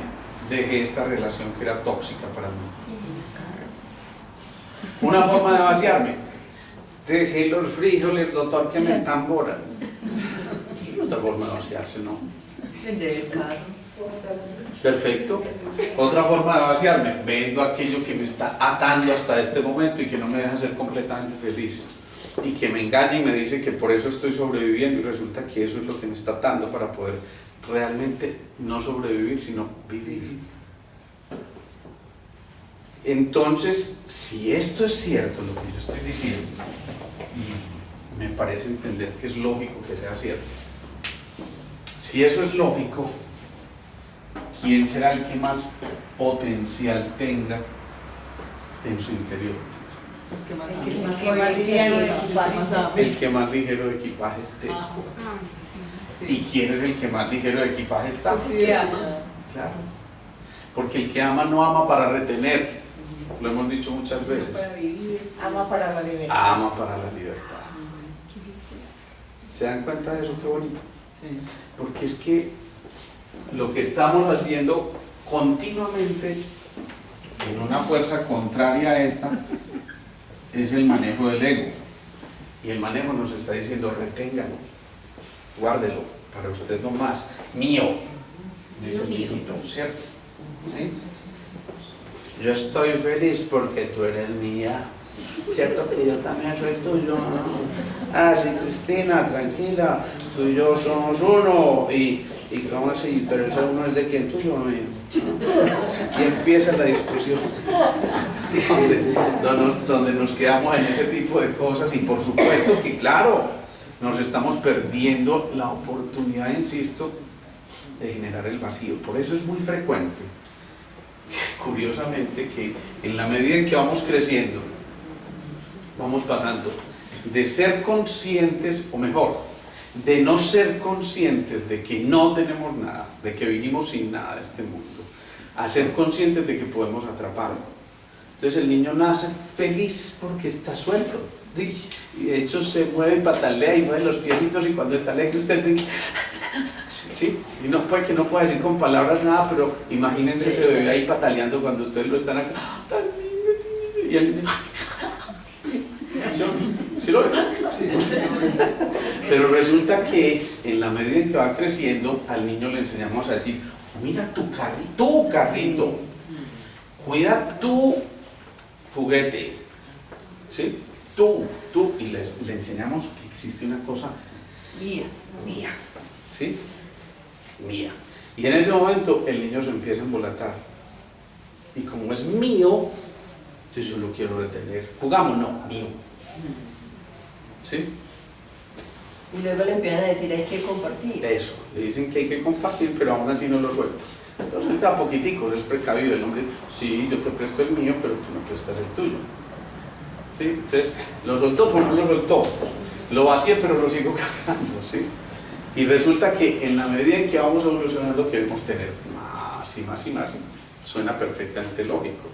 dejé esta relación que era tóxica para mí. Una forma de vaciarme, dejé los frijoles, doctor, que me tamboran. Eso es otra forma de vaciarse, ¿no? Vender el carro. Perfecto. Otra forma de vaciarme, vendo aquello que me está atando hasta este momento y que no me deja ser completamente feliz. Y que me engaña y me dice que por eso estoy sobreviviendo y resulta que eso es lo que me está atando para poder realmente no sobrevivir, sino vivir. Entonces, si esto es cierto, lo que yo estoy diciendo, y me parece entender que es lógico que sea cierto, si eso es lógico, ¿quién será el que más potencial tenga en su interior? El que más El que más ligero de equipaje esté. ¿Y quién es el que más ligero de equipaje está? Claro. Porque el que ama no ama para retener, lo hemos dicho muchas veces. ama para la libertad. Ama para la libertad. ¿Se dan cuenta de eso? Qué bonito. Sí. Porque es que lo que estamos haciendo continuamente en una fuerza contraria a esta es el manejo del ego. Y el manejo nos está diciendo, reténgalo, guárdelo, para usted no más, mío, dice el viejito, ¿cierto? ¿Sí? Yo estoy feliz porque tú eres mía, ¿cierto? Que yo también soy tuyo, ¿no? Ah, sí, Cristina, tranquila, tú y yo somos uno, y ¿cómo así? Pero ese uno es de quién, tuyo o mío. Y empieza la discusión donde nos quedamos en ese tipo de cosas, y por supuesto que claro, nos estamos perdiendo la oportunidad, insisto, de generar el vacío. Por eso es muy frecuente, curiosamente, que en la medida en que vamos creciendo, vamos pasando de ser conscientes, o mejor, de no ser conscientes de que no tenemos nada, de que vinimos sin nada de este mundo, a ser conscientes de que podemos atraparlo. Entonces el niño nace feliz porque está suelto, y de hecho se mueve y patalea y mueve los piecitos, y cuando está alegre usted dice, sí, Y no puede que no pueda decir con palabras nada, pero imagínense ese bebé ahí pataleando cuando ustedes lo están acá. ¡Ah, tan lindo! Y el niño. ¿Sí lo ven? Sí. Pero resulta que en la medida en que va creciendo, al niño le enseñamos a decir: mira tu carrito, cuida tu juguete, ¿sí? Tú, y le enseñamos que existe una cosa mía, ¿sí? Mía. Y en ese momento el niño se empieza a embolatar. Y como es mío, entonces yo lo quiero retener. Jugamos, no, mío. ¿Sí? Y luego le empiezan a decir hay que compartir. Eso, le dicen que hay que compartir, pero aún así no lo suelta. Lo suelta a poquiticos, es precavido. El hombre, sí, yo te presto el mío, pero tú me prestas el tuyo. ¿Sí? Entonces, lo soltó, pero no lo soltó. Lo vacié, pero lo sigo cargando, ¿sí? Y resulta que en la medida en que vamos evolucionando queremos tener más y más y más. Suena perfectamente lógico.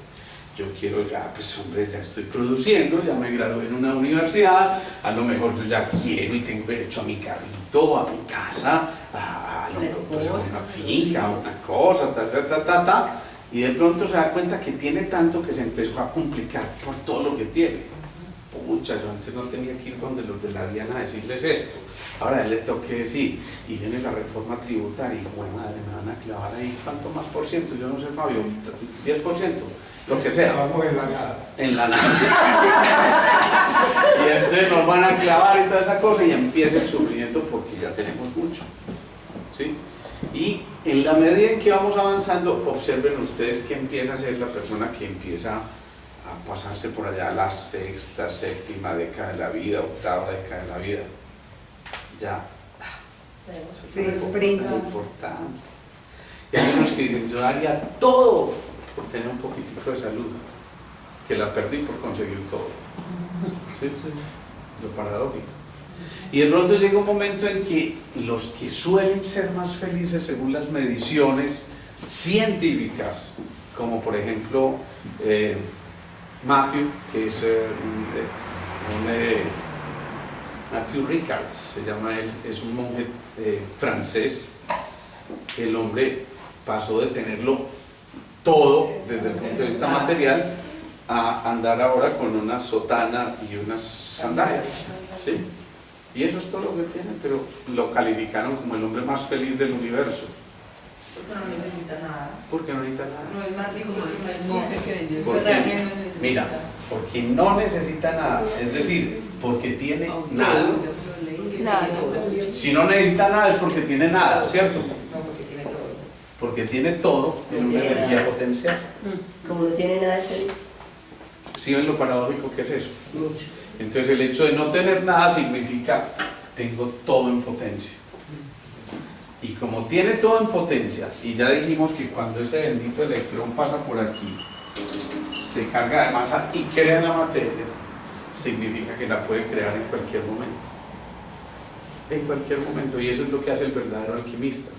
Yo quiero ya, pues hombre, ya estoy produciendo, ya me gradué en una universidad, a lo mejor yo ya quiero y tengo derecho a mi carrito, a mi casa, a lo mejor pues, a una finca, a una cosa, y de pronto se da cuenta que tiene tanto que se empezó a complicar por todo lo que tiene. Pucha, yo antes no tenía que ir donde los de la Diana a decirles esto, ahora les tengo que decir, y viene la reforma tributaria, y bueno, madre, me van a clavar ahí, ¿cuánto más por ciento? Yo no sé, Fabio, 10%, lo que sea. Estamos en la nada. En la nada. Y entonces nos van a clavar y toda esa cosa, y empieza el sufrimiento porque ya tenemos mucho, ¿sí? Y en la medida en que vamos avanzando, observen ustedes que empieza a ser la persona que empieza a pasarse por allá a la sexta, séptima década de la vida, octava década de la vida. Ya se desprende muy importante. Y hay unos que dicen, yo daría todo por tener un poquitico de salud, que la perdí por conseguir todo. ¿Sí? Lo paradójico. Y de pronto llega un momento en que los que suelen ser más felices según las mediciones científicas, como por ejemplo Matthew, que es Matthew Ricard, se llama él, es un monje francés. El hombre pasó de tenerlo todo desde el punto de vista material a andar ahora con una sotana y unas sandalias, ¿sí? Y eso es todo lo que tiene, pero lo calificaron como el hombre más feliz del universo. Porque no necesita nada. Porque no necesita nada. No es más rico porque porque, mira, porque no necesita nada, es decir, porque tiene nada. Si no necesita nada es porque tiene nada, ¿cierto? No, porque tiene todo. Porque tiene todo en una energía potencial. Como no tiene nada de feliz. ¿Sí ven lo paradójico que es eso? Mucho. Entonces el hecho de no tener nada significa tengo todo en potencia. Y como tiene todo en potencia, y ya dijimos que cuando ese bendito electrón pasa por aquí, se carga de masa y crea la materia, significa que la puede crear en cualquier momento. En cualquier momento, y eso es lo que hace el verdadero alquimista.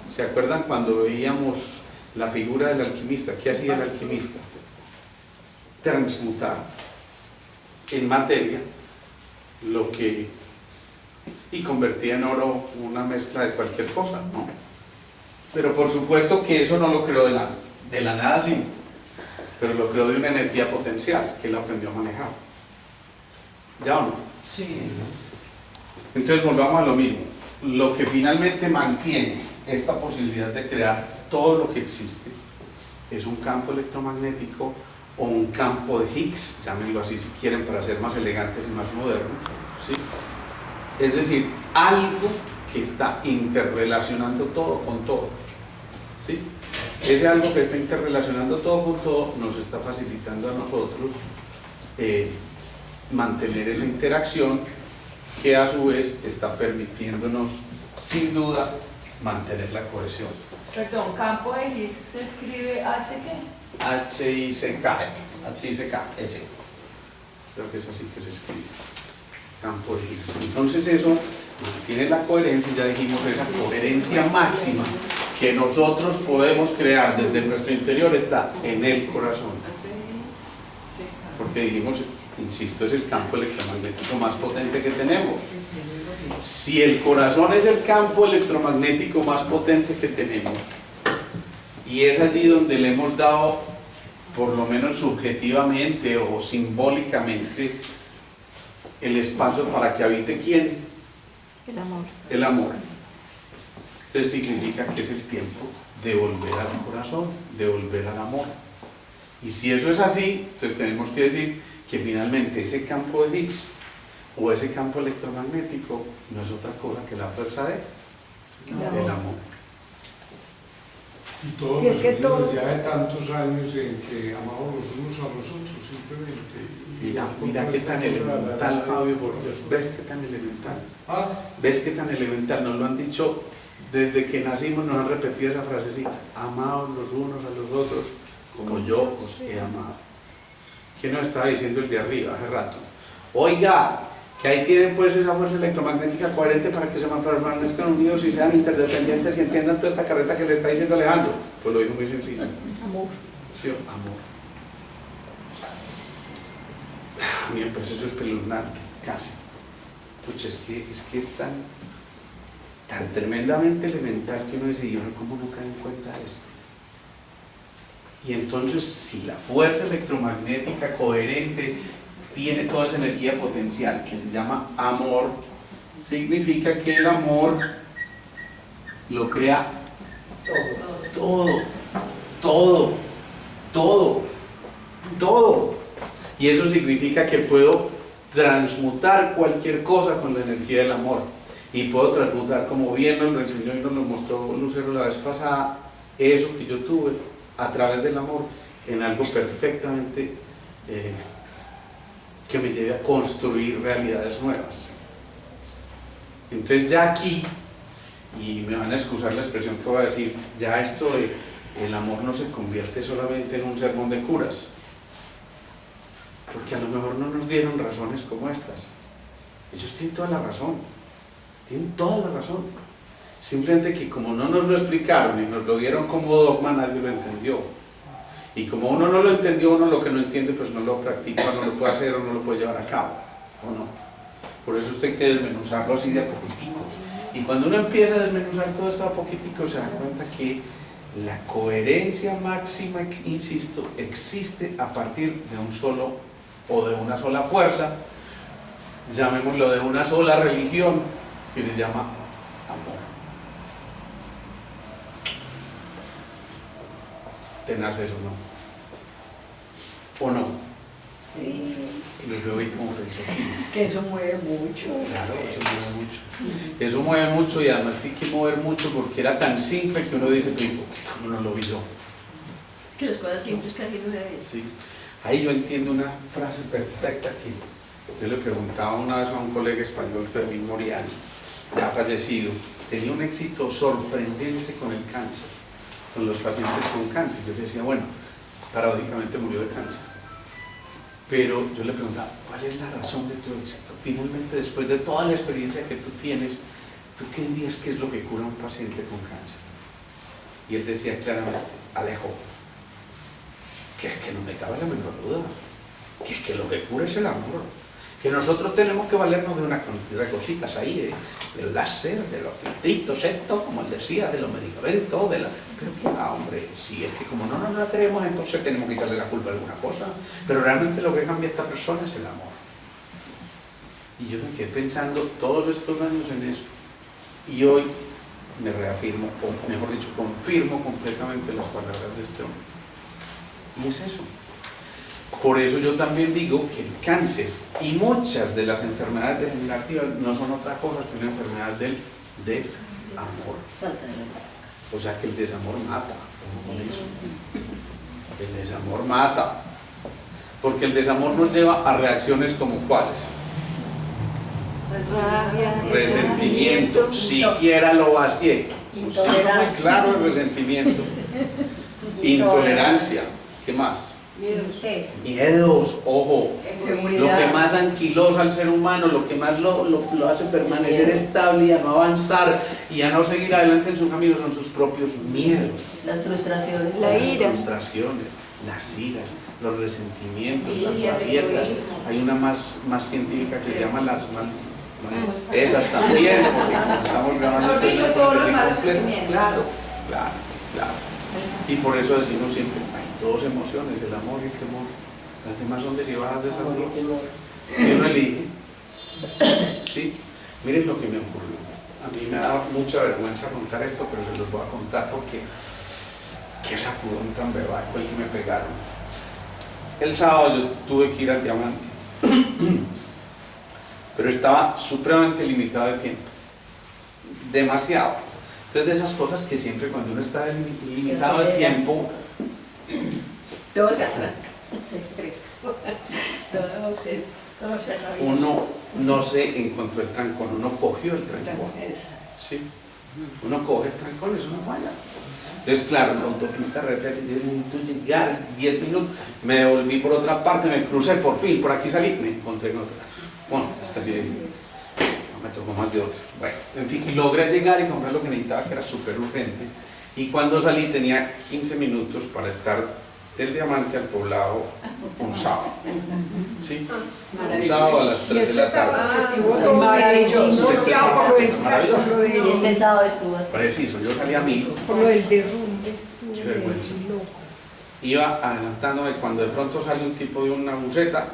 ¿Se acuerdan cuando veíamos la figura del alquimista? ¿Qué hacía el alquimista? Transmutar en materia lo que y convertía en oro una mezcla de cualquier cosa, ¿no? Pero por supuesto que eso no lo creó de la nada, sí, pero lo creó de una energía potencial que él aprendió a manejar. ¿Ya o no? Sí. Entonces volvamos a lo mismo. Lo que finalmente mantiene esta posibilidad de crear todo lo que existe es un campo electromagnético o un campo de Higgs, llámenlo así si quieren para ser más elegantes y más modernos, ¿sí? Es decir, algo que está interrelacionando todo con todo, ¿sí? Ese algo que está interrelacionando todo con todo nos está facilitando a nosotros mantener esa interacción que a su vez está permitiéndonos sin duda mantener la cohesión. Perdón, campo de Higgs se escribe H ¿qué? H-I-C-K, ese. Creo que es así que se escribe. Campo de Higgs. Entonces eso mantiene la coherencia, ya dijimos, esa coherencia máxima que nosotros podemos crear desde nuestro interior está en el corazón. Porque dijimos Insisto, es el campo electromagnético más potente que tenemos. Si el corazón es el campo electromagnético más potente que tenemos, y es allí donde le hemos dado, por lo menos subjetivamente o simbólicamente, el espacio para que habite ¿quién? El amor. El amor. Entonces significa que es el tiempo de volver al corazón, de volver al amor. Y si eso es así, entonces tenemos que decir que finalmente ese campo de Higgs o ese campo electromagnético no es otra cosa que la fuerza del amor. Y todos Y es que nosotros ya de tantos años en que amamos los unos a los otros, simplemente. Mira qué tan elemental, Fabio, ¿ves qué tan elemental? ¿Ves qué tan elemental? Nos lo han dicho desde que nacimos, nos han repetido esa frasecita: amaos los unos a los otros como yo os he amado. ¿Quién nos estaba diciendo el de arriba hace rato? Oiga, que ahí tienen pues esa fuerza electromagnética coherente para que se permanezcan unidos y sean interdependientes y entiendan toda esta carreta que le está diciendo Alejandro. Pues lo dijo muy sencillo. Amor. Sí, amor. Bien, pues eso es espeluznante, casi. Pucha, es que es tan tremendamente elemental que uno dice, ¿y uno cómo no cae en cuenta de esto? Y entonces, si la fuerza electromagnética coherente tiene toda esa energía potencial que se llama amor, significa que el amor lo crea todo. Y eso significa que puedo transmutar cualquier cosa con la energía del amor. Y puedo transmutar, como bien nos lo enseñó y nos lo mostró Lucero la vez pasada, eso que yo tuve a través del amor en algo perfectamente que me lleve a construir realidades nuevas. Entonces ya aquí, y me van a excusar la expresión que voy a decir, ya esto de el amor no se convierte solamente en un sermón de curas, porque a lo mejor no nos dieron razones como estas. Ellos tienen toda la razón, simplemente que como no nos lo explicaron y nos lo dieron como dogma, nadie lo entendió. Y como uno no lo entendió, uno lo que no entiende pues no lo practica, no lo puede hacer o no lo puede llevar a cabo, ¿o no? Por eso usted hay que desmenuzarlo así de a poquiticos. Y cuando uno empieza a desmenuzar todo esto a poquiticos, se da cuenta que la coherencia máxima, insisto, existe a partir de un solo o de una sola fuerza, llamémoslo de una sola religión, que se llama amor. ¿Tenaz eso o no? Sí. Y lo veo ahí como reflexivos. Es que eso mueve mucho. Claro, eso mueve mucho. Eso mueve mucho y además tiene que mover mucho porque era tan simple que uno dice, ¿cómo no lo vi yo? Que las cosas simples casi no se ven. Sí. Ahí yo entiendo una frase perfecta que yo le preguntaba una vez a un colega español, Fermín Moriani, ya fallecido, tenía un éxito sorprendente con el cáncer, con los pacientes con cáncer. Yo le decía, bueno, paradójicamente murió de cáncer. Pero yo le preguntaba, ¿cuál es la razón de tu éxito? Finalmente, después de toda la experiencia que tú tienes, ¿tú qué dirías que es lo que cura a un paciente con cáncer? Y él decía claramente, Alejo, que es que no me cabe la menor duda, que es que lo que cura es el amor, que nosotros tenemos que valernos de una cantidad de cositas ahí, del láser, de los filtritos, esto, como él decía, de los medicamentos, pero que va, hombre, si es que como no nos la creemos, entonces tenemos que echarle la culpa a alguna cosa, pero realmente lo que cambia a esta persona es el amor. Y yo me quedé pensando todos estos años en eso, y hoy me reafirmo, o mejor dicho, confirmo completamente las palabras de este hombre. Y es eso. Por eso yo también digo que el cáncer y muchas de las enfermedades degenerativas no son otra cosa que una enfermedad del desamor. O sea que el desamor mata. Con eso. El desamor mata. Porque el desamor nos lleva a reacciones como ¿cuáles? Resentimiento, siquiera lo vacié. Muy claro el resentimiento. Intolerancia. ¿Qué más? Miedos, ojo. Seguridad. Lo que más anquilosa al ser humano, lo que más lo hace permanecer estable y a no avanzar y a no seguir adelante en su camino son sus propios miedos. Las frustraciones. La Las ira. frustraciones, las iras, los resentimientos, Y las el rabietas. egoísmo. Hay una más científica que se llama las esas también, porque como estamos grabando Mejor dicho, todos los malos completos, sentimientos. claro. Y por eso decimos siempre, hay dos emociones, el amor y el temor. Las demás son derivadas de esas dos. Y uno elige. Sí, miren lo que me ocurrió. A mí me da mucha vergüenza contar esto, pero se los voy a contar porque qué sacudón tan berraco el que me pegaron. El sábado yo tuve que ir al Diamante, pero estaba supremamente limitado de tiempo, demasiado. Entonces, de esas cosas que siempre cuando uno está limitado de tiempo, Todo se atraca, se estresa. Todo se arranca. uno no se encontró el trancón, uno cogió el trancón. Sí, uno coge el trancón, eso no falla. Entonces, claro, en la autopista repleta, yo necesito llegar 10 minutos, me devolví por otra parte, me crucé por fin, por aquí salí, me encontré en otras. Bueno, hasta bien. Me tocó más de otra. Bueno, en fin, logré llegar y comprar lo que necesitaba, que era súper urgente. Y cuando salí tenía 15 minutos para estar del Diamante al Poblado un sábado. ¿Sí? Un sábado a las 3 de la tarde. Maravilloso. Y este sábado estuvo así. Preciso, yo salí a mí. Por lo del derrumbe estuvo Qué vergüenza. loco. Iba adelantándome cuando de pronto sale un tipo de una buceta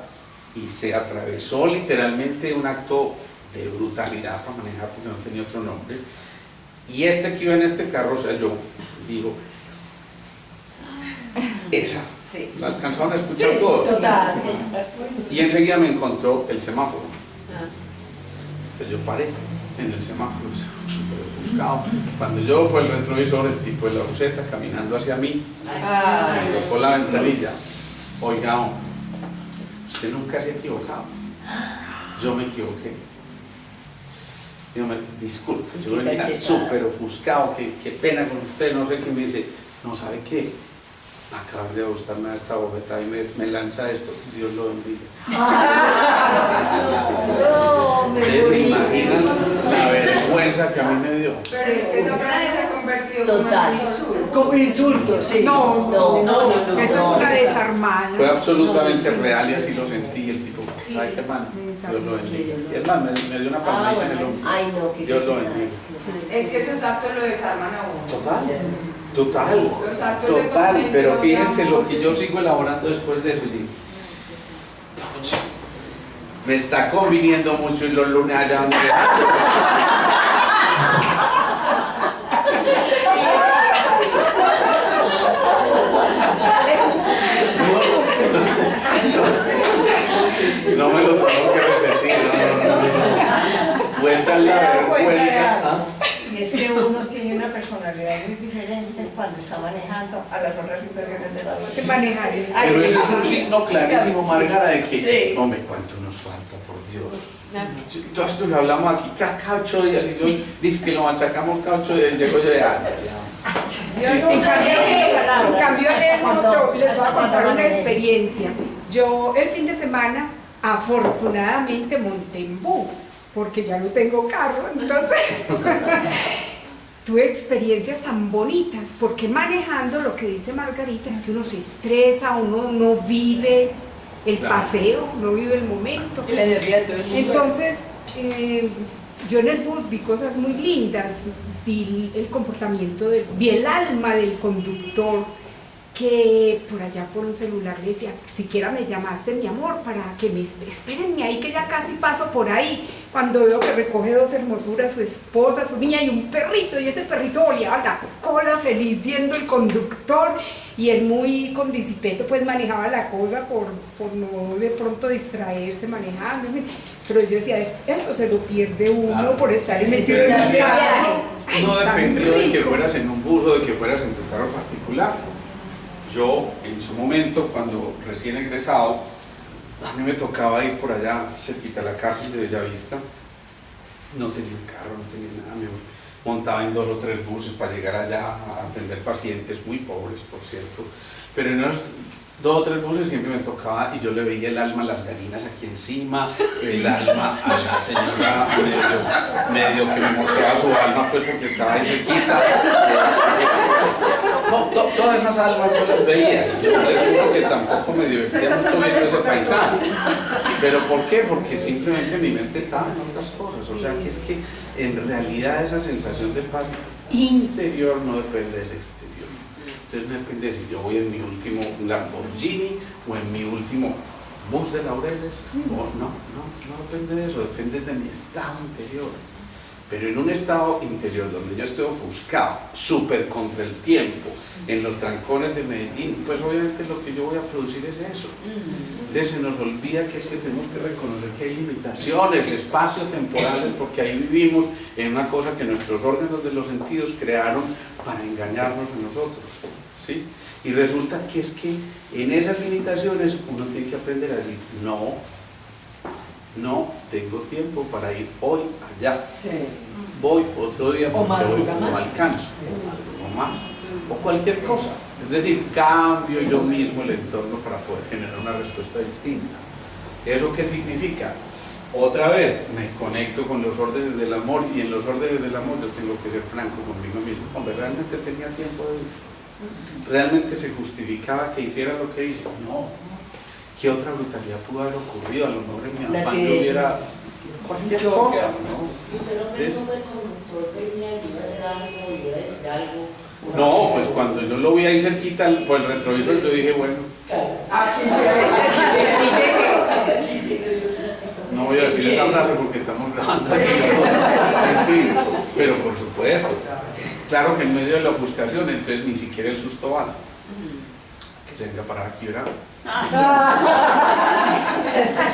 y se atravesó literalmente un acto de brutalidad para manejar porque no tenía otro nombre. Y este que iba en este carro, o sea, yo digo, esa, ¿la alcanzaron a escuchar todos? Total. Y enseguida me encontró el semáforo. Entonces yo paré en el semáforo, súper ofuscado. Cuando yo por el retrovisor, el tipo de la buceta caminando hacia mí, me tocó la ventanilla. Oiga, hombre, usted nunca se ha equivocado. Yo me equivoqué. Yo me disculpe, yo venía súper ofuscado, qué pena con usted, no sé qué. Me dice, no sabe qué, acaba de gustarme a esta bofetada y me lanza esto, Dios lo bendiga. Ustedes se imaginan la vergüenza que a mí me dio. Pero es que esa frase se ha convertido Total. como en un insulto. Como insulto, sí. No, eso es una desarmada. Fue absolutamente real y así lo sentí. El tipo, ¿sabe qué, hermano? Dios lo bendiga. Y es más, me dio una palmadita en el hombro. Ay, no, que Dios lo bendiga. Es que esos actos lo desarman a uno. Total, Los actos de total, pero convención, fíjense lo amor. que yo sigo elaborando después de eso. Y pucha, me está conviniendo mucho y los lunes allá donde no me lo tengo que repetir, no. Fue tal la vergüenza. ¿Ah? Y es que uno tiene una personalidad muy diferente cuando está manejando a las otras situaciones de la vida. Que manejar es. Pero eso es un signo clarísimo, Margarita, de que, Sí. hombre, cuánto nos falta, por Dios. Todo esto lo hablamos aquí cada 8 días y yo dice que lo machacamos cada 8 días y llego yo de ya. En cambio, les voy a contar una experiencia. Yo el fin de semana, afortunadamente, monté en bus, porque ya no tengo carro, entonces tuve experiencias tan bonitas, porque manejando, lo que dice Margarita, es que uno se estresa, uno no vive el paseo, no vive el momento. Y la energía de todo el mundo. Entonces, yo en el bus vi cosas muy lindas, vi el comportamiento, vi el alma del conductor, que por allá por un celular le decía, siquiera me llamaste mi amor para que me espérenme ahí que ya casi paso por ahí, cuando veo que recoge 2 hermosuras, su esposa, su niña y un perrito, y ese perrito oleaba la cola feliz viendo el conductor, y él muy con disipeto pues manejaba la cosa por no de pronto distraerse manejando, pero yo decía, esto se lo pierde uno, claro, por estar metido en este viaje. No dependió de que fueras en un bus o de que fueras en tu carro particular. Yo, en su momento, cuando recién egresado, a mí me tocaba ir por allá, cerquita a la cárcel de Bellavista. No tenía carro, no tenía nada. montaba en 2 o 3 buses para llegar allá a atender pacientes muy pobres, por cierto, pero en esos 2 o 3 buses siempre me tocaba y yo le veía el alma a las gallinas aquí encima, el alma a la señora medio que me mostraba su alma pues porque estaba ahí cerquita. Todas esas almas yo las veía, yo les juro que tampoco me divertía mucho viendo ese paisaje. ¿Pero por qué? Porque simplemente mi mente estaba en otras cosas, o sea que es que en realidad esa sensación de paz interior no depende del exterior. Entonces no depende si yo voy en mi último Lamborghini o en mi último bus de Laureles, o no depende de eso, depende de mi estado interior. Pero en un estado interior donde yo estoy ofuscado, súper contra el tiempo, en los trancones de Medellín, pues obviamente lo que yo voy a producir es eso. Entonces se nos olvida que es que tenemos que reconocer que hay limitaciones espacio-temporales, porque ahí vivimos en una cosa que nuestros órganos de los sentidos crearon para engañarnos a nosotros, ¿sí? Y resulta que es que en esas limitaciones uno tiene que aprender a decir, no tengo tiempo para ir hoy allá. Sí. Voy otro día porque hoy no alcanzo, o más, o cualquier cosa. Es decir, cambio yo mismo el entorno para poder generar una respuesta distinta. ¿Eso qué significa? Otra vez, me conecto con los órdenes del amor, y en los órdenes del amor yo tengo que ser franco conmigo mismo. Hombre, ¿realmente tenía tiempo de ir? ¿Realmente se justificaba que hiciera lo que hice? No. ¿Qué otra brutalidad pudo haber ocurrido? A lo mejor en mi afán no hubiera cualquier cosa, ¿no? ¿Usted no pensó que el conductor venía y iba a hacer algo, iba a decir algo? No, pues cuando yo lo vi ahí cerquita por el retrovisor, yo dije, bueno, no voy a decir esa frase porque estamos grabando aquí, pero por supuesto, claro que en medio de la ofuscación, entonces ni siquiera el susto vale. Que se venga a parar aquí, ¿verdad?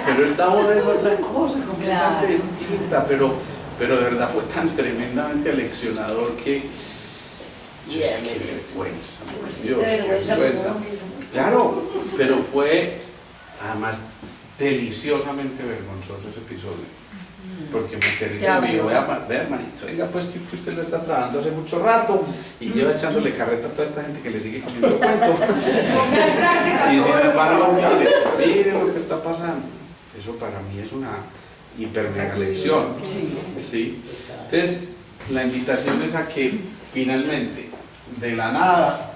Pero estamos en otra cosa completamente distinta, pero de verdad fue tan tremendamente aleccionador que qué vergüenza, por Dios, qué vergüenza. Claro, pero fue además deliciosamente vergonzoso ese episodio, porque me aterrizó y me dijo, vea hermanito, venga pues que usted lo está trabajando hace mucho rato y lleva echándole carreta a toda esta gente que le sigue comiendo cuentos. Y sin embargo, mire lo que está pasando. Eso para mí es una hiper mega lección. ¿Sí? Entonces, la invitación es a que finalmente, de la nada,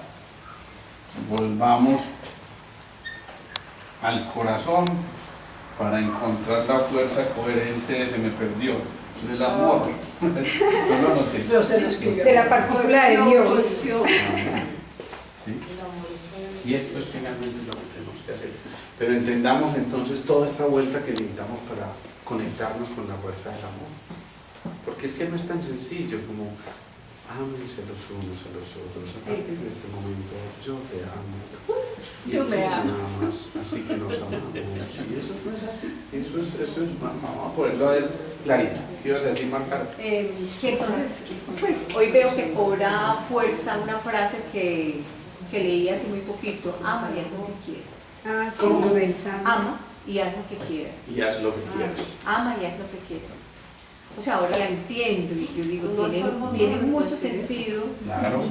volvamos al corazón para encontrar la fuerza coherente de se me perdió, del amor. Yo lo noté. De la partícula de Dios. ¿Sí? Y esto es finalmente lo que tenemos que hacer. Pero entendamos entonces toda esta vuelta que necesitamos para conectarnos con la fuerza del amor. Porque es que no es tan sencillo como ámense los unos a los otros. A partir de este momento yo te amo. Tú me amas. Así que nos amamos. Y eso no es así. Eso es vamos a poderlo ver clarito. ¿Qué ibas a decir, Marca? Que entonces, pues hoy veo que cobra fuerza una frase que leí hace muy poquito: ama y haz lo que quieras. Como pensando. Ama y haz lo que quieras. Y haz lo que quieras. Ama y haz lo que quieras. O sea, ahora la entiendo y yo digo, tiene mucho sentido. Claro.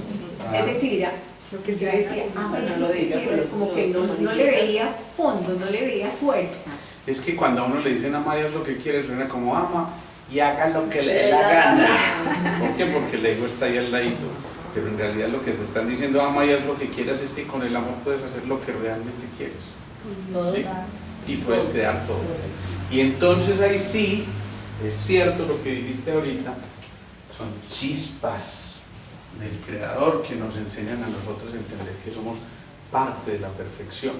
Es decir, lo que yo decía, ama y haz lo que quieras, como que no le veía fondo, no le veía fuerza. Es que cuando a uno le dicen ama y haz lo que quieres, suena como ama y haga lo que le dé la gana. ¿Por qué? Porque el ego está ahí al ladito. Pero en realidad lo que te están diciendo ama y haz lo que quieras es que con el amor puedes hacer lo que realmente quieres. ¿Sí? Y puedes crear todo. Y entonces ahí sí, es cierto lo que dijiste ahorita, son chispas del Creador que nos enseñan a nosotros a entender que somos parte de la perfección.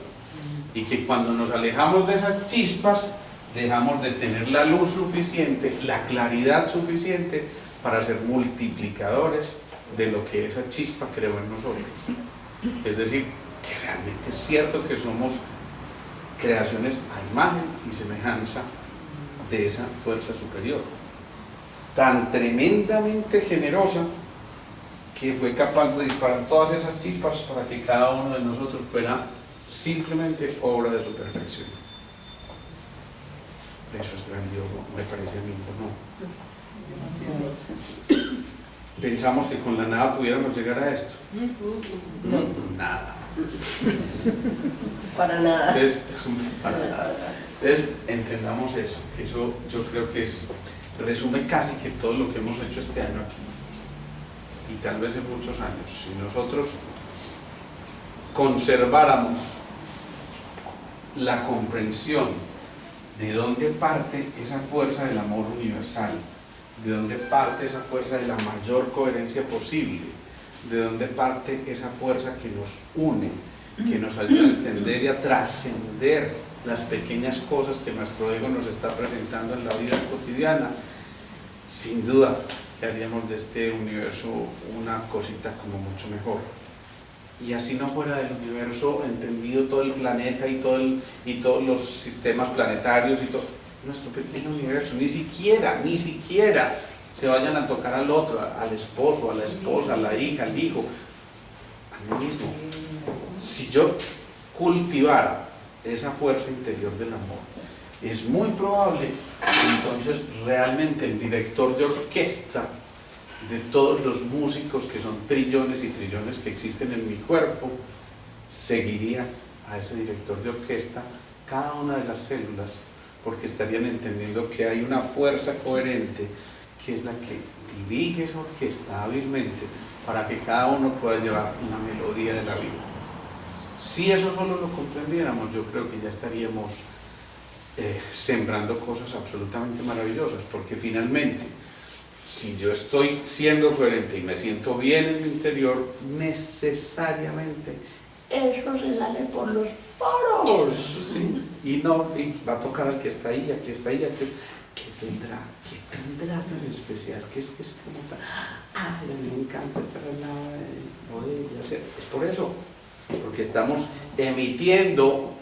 Y que cuando nos alejamos de esas chispas, dejamos de tener la luz suficiente, la claridad suficiente para ser multiplicadores de lo que esa chispa creó en nosotros. Es decir, que realmente es cierto que somos creaciones a imagen y semejanza de esa fuerza superior, tan tremendamente generosa que fue capaz de disparar todas esas chispas para que cada uno de nosotros fuera simplemente obra de su perfección. Eso es grandioso, me parece a mí, ¿no? pensamos que con la nada pudiéramos llegar a esto. Nada. Para nada. Entonces, para nada. Entonces, entendamos eso, que eso yo creo que resume casi que todo lo que hemos hecho este año aquí. Y tal vez en muchos años. Si nosotros conserváramos la comprensión de dónde parte esa fuerza del amor universal, de dónde parte esa fuerza de la mayor coherencia posible, de dónde parte esa fuerza que nos une, que nos ayuda a entender y a trascender las pequeñas cosas que nuestro ego nos está presentando en la vida cotidiana, sin duda que haríamos de este universo una cosita como mucho mejor. Y así no fuera del universo entendido todo el planeta y todos los sistemas planetarios y todo nuestro pequeño universo, ni siquiera se vayan a tocar al otro, al esposo, a la esposa, a la hija, al hijo, a mí mismo. Si yo cultivara esa fuerza interior del amor, es muy probable que entonces realmente el director de orquesta de todos los músicos, que son trillones y trillones que existen en mi cuerpo, seguiría a ese director de orquesta cada una de las células, porque estarían entendiendo que hay una fuerza coherente que es la que dirige esa orquesta hábilmente para que cada uno pueda llevar una melodía de la vida. Si eso solo lo comprendiéramos, yo creo que ya estaríamos sembrando cosas absolutamente maravillosas, porque finalmente, si yo estoy siendo coherente y me siento bien en mi interior, necesariamente eso se sale por los poros, ¿sí? Y va a tocar al que está ahí, al que está ahí, ¿qué tendrá tan especial? ¿Qué es como tan? A mí me encanta estar al lado de ella. Es por eso, porque estamos emitiendo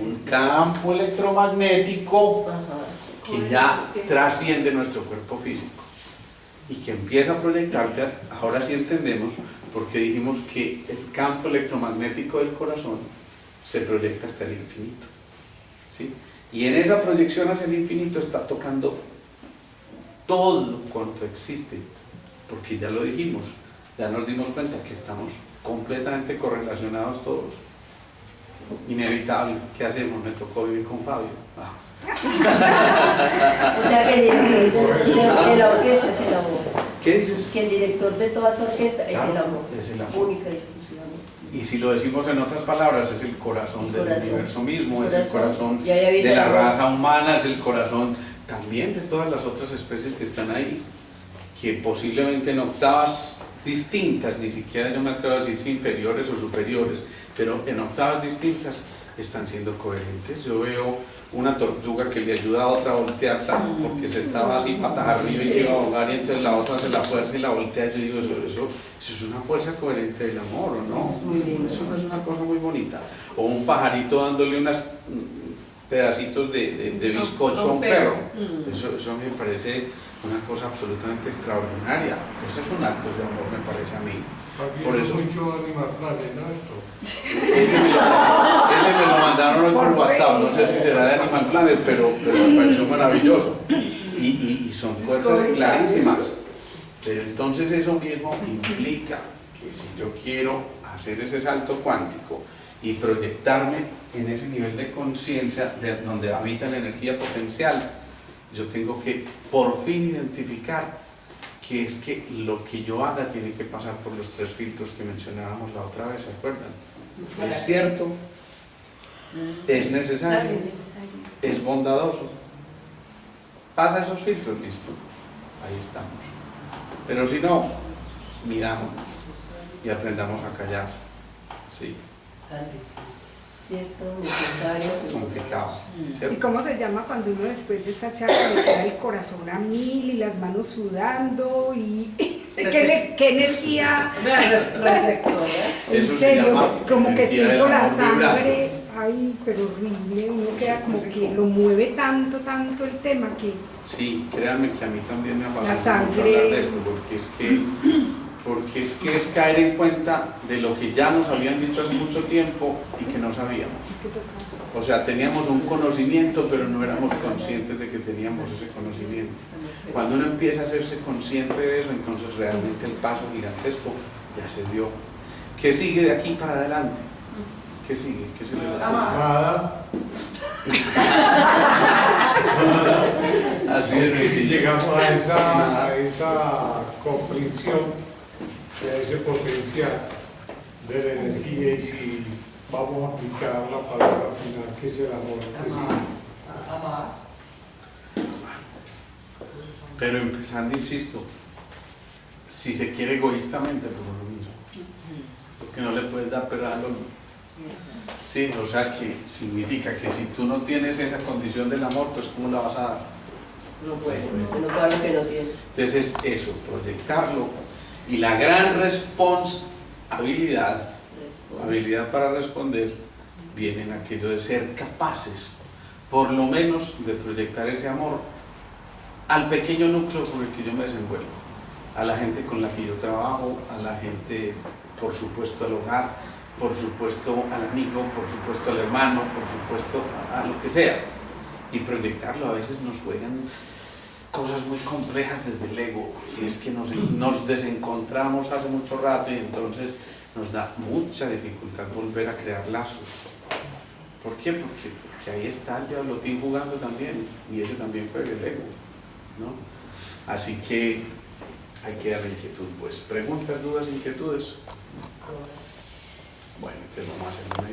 un campo electromagnético que ya trasciende nuestro cuerpo físico y que empieza a proyectarse. Ahora sí entendemos por qué dijimos que el campo electromagnético del corazón se proyecta hasta el infinito, ¿sí? Y en esa proyección hacia el infinito está tocando todo cuanto existe, porque ya lo dijimos, ya nos dimos cuenta que estamos completamente correlacionados todos. Inevitable. ¿Qué hacemos? Me tocó vivir con Fabio. O sea que el director de la orquesta es el amor. ¿Qué dices? Que el director de toda esa orquesta es el amor. Es el amor. Única y exclusivamente. Y si lo decimos en otras palabras, es el corazón del universo mismo, es el corazón de la raza humana, es el corazón también de todas las otras especies que están ahí, que posiblemente en octavas distintas, ni siquiera yo me atrevo a decir si inferiores o superiores, pero en octavas distintas están siendo coherentes. Yo veo una tortuga que le ayuda a otra a voltear porque se estaba así patas arriba y se iba a ahogar, y entonces la otra hace la fuerza y la voltea. Yo digo, eso es una fuerza coherente del amor, ¿o no? Eso no es una cosa muy bonita. O un pajarito dándole unos pedacitos de bizcocho a un perro. Eso me parece una cosa absolutamente extraordinaria. Eso es un acto de amor, me parece a mí. Por eso mucho Animal Planet, ¿no? Ese me lo mandaron hoy por WhatsApp, no sé si será de Animal Planet, pero me pareció maravilloso. Y son fuerzas clarísimas. Pero entonces eso mismo implica que si yo quiero hacer ese salto cuántico y proyectarme en ese nivel de conciencia donde habita la energía potencial, yo tengo que por fin identificar que es que lo que yo haga tiene que pasar por los 3 filtros que mencionábamos la otra vez, ¿se acuerdan? Es cierto, es necesario, es bondadoso. Pasa esos filtros, listo, ahí estamos. Pero si no, mirámonos y aprendamos a callar, ¿sí? Cierto, necesario. Complicado, ¿cierto? ¿Y cómo se llama cuando uno después de esta charla le queda el corazón a 1000 y las manos sudando y qué energía? En serio, como que siento la sangre, ay, pero horrible, uno queda como que lo mueve tanto el tema que... Sí, créanme que a mí también me apasiona La mucho sangre. hablar de esto, porque es que porque es que es caer en cuenta de lo que ya nos habían dicho hace mucho tiempo y que no sabíamos. O sea, teníamos un conocimiento, pero no éramos conscientes de que teníamos ese conocimiento. Cuando uno empieza a hacerse consciente de eso, entonces realmente el paso gigantesco ya se dio. ¿Qué sigue de aquí para adelante? ¿Qué sigue? ¿Qué se le va a decir? Nada. Así es que si llegamos a esa comprensión de ese potencial de la energía, y si vamos a aplicar la palabra final, que es el amor, que sí. Amar. Pero empezando, insisto, si se quiere egoístamente, por lo mismo, porque no le puedes dar perdón al otro. Sí, o sea que significa que si tú no tienes esa condición del amor, pues ¿cómo la vas a dar? No puede, no puede lo que no tiene. Entonces es eso, proyectarlo. Y la gran responsabilidad, habilidad para responder, viene en aquello de ser capaces, por lo menos, de proyectar ese amor al pequeño núcleo con el que yo me desenvuelvo, a la gente con la que yo trabajo, a la gente, por supuesto, al hogar, por supuesto al amigo, por supuesto al hermano, por supuesto a lo que sea. Y proyectarlo a veces nos juegan cosas muy complejas desde el ego, y es que nos desencontramos hace mucho rato y entonces nos da mucha dificultad volver a crear lazos. ¿Por qué? Porque ahí está el diablotín jugando también, y ese también juega el ego, ¿no? Así que hay que darle inquietud, pues. ¿Preguntas, dudas, inquietudes? Bueno, entonces vamos a hacer una